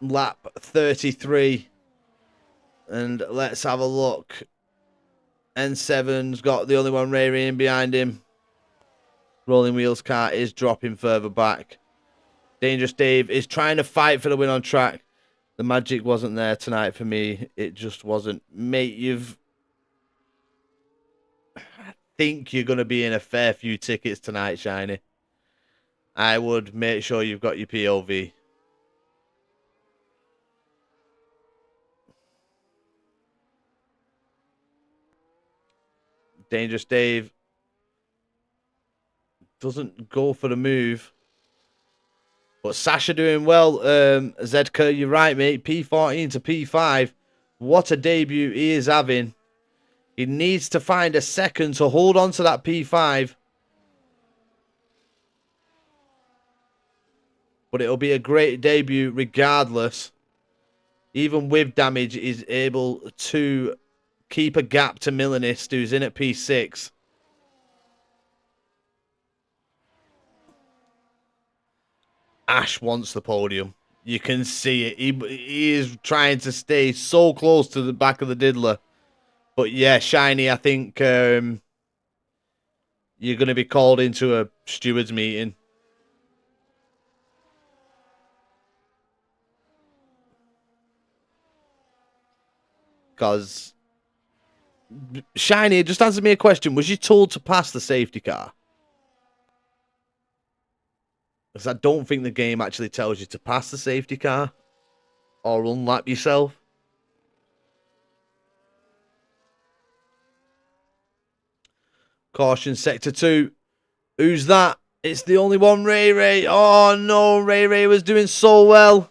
Speaker 2: Lap 33. And let's have a look. N7's got the only one Ray in behind him. Rolling Wheels car is dropping further back. Dangerous Dave is trying to fight for the win on track. The magic wasn't there tonight for me. It just wasn't. Mate, I think you're going to be in a fair few tickets tonight, Shiny. I would make sure you've got your POV. Dangerous Dave doesn't go for the move. But Sasha doing well. Zedka, you're right, mate. P14 to P5. What a debut he is having. He needs to find a second to hold on to that P5. But it'll be a great debut regardless. Even with damage, he's able to keep a gap to Milanist, who's in at P6. Ash wants the podium. You can see it. He is trying to stay so close to the back of the diddler. But yeah, Shiny, I think you're going to be called into a stewards meeting. Because Shiny, just answer me a question. Was you told to pass the safety car? Because I don't think the game actually tells you to pass the safety car or unlap yourself. Caution, Sector 2. Who's that? It's the only one, Ray. Oh, no. Ray was doing so well.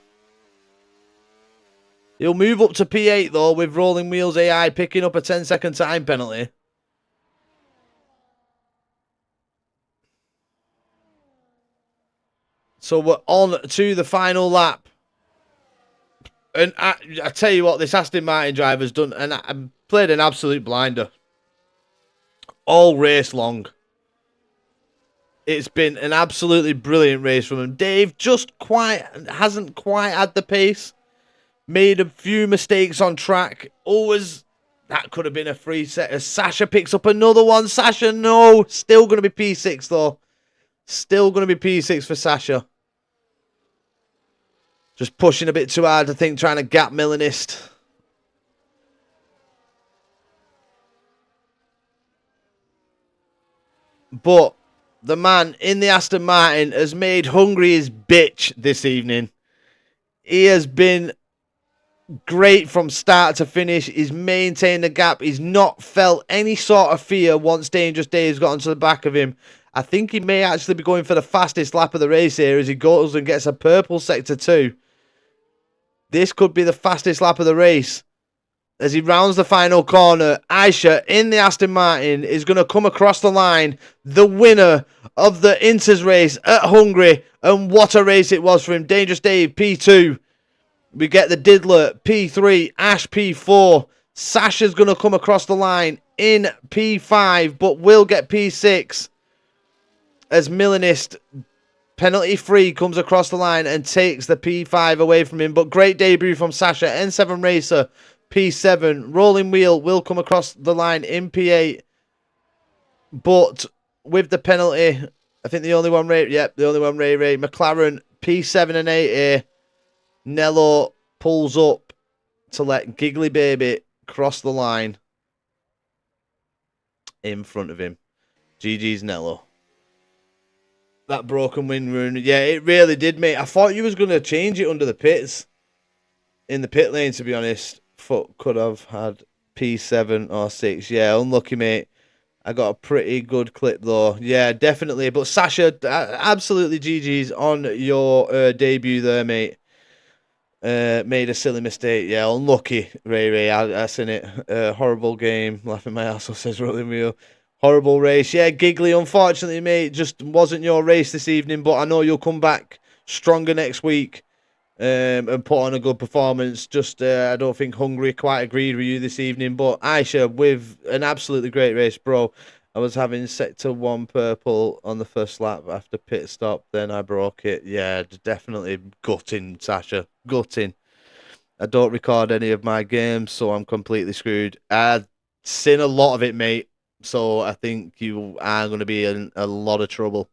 Speaker 2: He'll move up to P8, though, with Rolling Wheels AI picking up a 10-second time penalty. So we're on to the final lap. And I tell you what, this Aston Martin driver's done, and I played an absolute blinder. All race long. It's been an absolutely brilliant race from him. Dave hasn't quite had the pace. Made a few mistakes on track. Always, that could have been a free set. As Sasha picks up another one. Sasha, no. Still going to be P6, though. Still going to be P6 for Sasha. Just pushing a bit too hard, I think, trying to gap Milanist. But the man in the Aston Martin has made Hungary his bitch this evening. He has been great from start to finish. He's maintained the gap. He's not felt any sort of fear once Dangerous Dave's got onto the back of him. I think he may actually be going for the fastest lap of the race here as he goes and gets a purple sector 2. This could be the fastest lap of the race. As he rounds the final corner, Aisha in the Aston Martin is going to come across the line. The winner of the Inters race at Hungary. And what a race it was for him. Dangerous Dave, P2. We get the Diddler, P3. Ash, P4. Sasha's going to come across the line in P5. But will get P6. As Milanist, penalty free, comes across the line and takes the P5 away from him. But great debut from Sasha. N7 Racer. P7, Rolling Wheel will come across the line in P8, but with the penalty, I think the only one, Ray, McLaren, P7 and 8 here. Nello pulls up to let Giggly Baby cross the line in front of him. GG's Nello. That broken wind rune, yeah, it really did, mate. I thought you was going to change it under the pits, in the pit lane, to be honest. Foot could have had P7 or 6. Yeah, unlucky, mate. I got a pretty good clip, though. Yeah, definitely. But Sasha, absolutely GG's on your debut there, mate. Made a silly mistake. Yeah, unlucky, Ray. I seen it. Horrible game. Laughing my ass off, says Rolling Wheel. Horrible race. Yeah, Giggly, unfortunately, mate, just wasn't your race this evening. But I know you'll come back stronger next week. And put on a good performance. Just, I don't think Hungary quite agreed with you this evening. But Aisha, with an absolutely great race, bro. I was having sector 1 purple on the first lap after pit stop. Then I broke it. Yeah, definitely gutting, Sasha. Gutting. I don't record any of my games, so I'm completely screwed. I've seen a lot of it, mate. So I think you are going to be in a lot of trouble.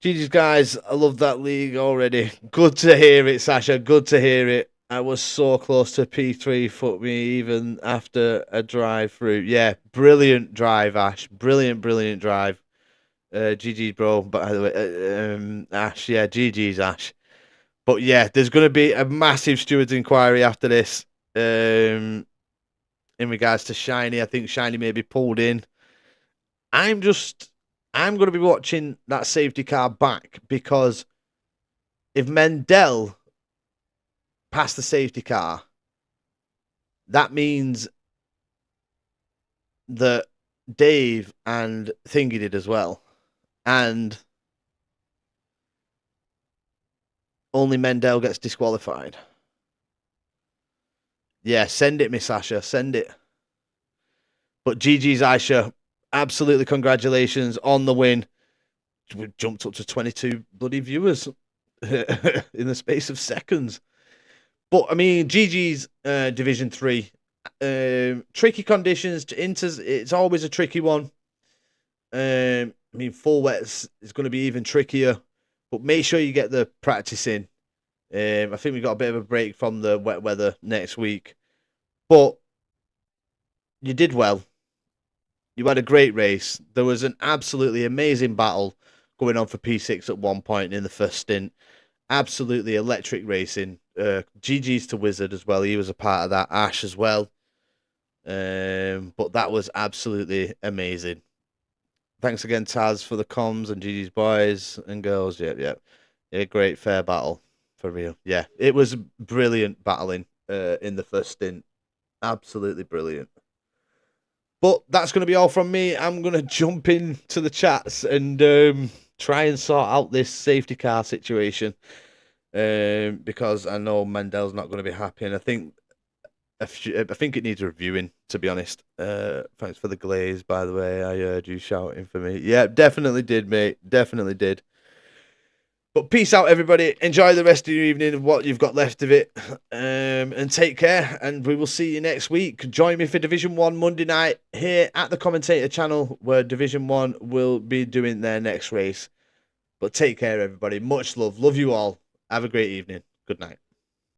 Speaker 2: GG's, guys. I love that league already. Good to hear it, Sasha. Good to hear it. I was so close to P3, fuck me, even after a drive through. Yeah, brilliant drive, Ash. Brilliant drive. GG's, bro. By the way, Ash, yeah, GG's, Ash. But yeah, there's going to be a massive stewards inquiry after this. In regards to Shiny, I think Shiny may be pulled in. I'm going to be watching that safety car back, because if Mendel passed the safety car, that means that Dave and Thingy did as well. And only Mendel gets disqualified. Yeah, send it, Miss Sasha. Send it. But GG's, Aisha. Absolutely congratulations on the win. We jumped up to 22 bloody viewers in the space of seconds. But, I mean, GG's Division 3. Tricky conditions. It's always a tricky one. I mean, full wets is going to be even trickier. But make sure you get the practice in. I think we got a bit of a break from the wet weather next week. But you did well. You had a great race. There was an absolutely amazing battle going on for P6 at one point in the first stint. Absolutely electric racing. GG's to Wizard as well. He was a part of that. Ash as well. But that was absolutely amazing. Thanks again, Taz, for the comms, and GG's boys and girls. Yeah. Great, fair battle. For real. Yeah, it was brilliant battling in the first stint. Absolutely brilliant. But that's going to be all from me. I'm going to jump into the chats and try and sort out this safety car situation, because I know Mendel's not going to be happy, and I think it needs reviewing, to be honest. Thanks for the glaze, by the way. I heard you shouting for me. Yeah, definitely did, mate. Definitely did. But peace out, everybody. Enjoy the rest of your evening, what you've got left of it. And take care. And we will see you next week. Join me for Division 1 Monday night here at the Commentator channel, where Division 1 will be doing their next race. But take care, everybody. Much love. Love you all. Have a great evening. Good night.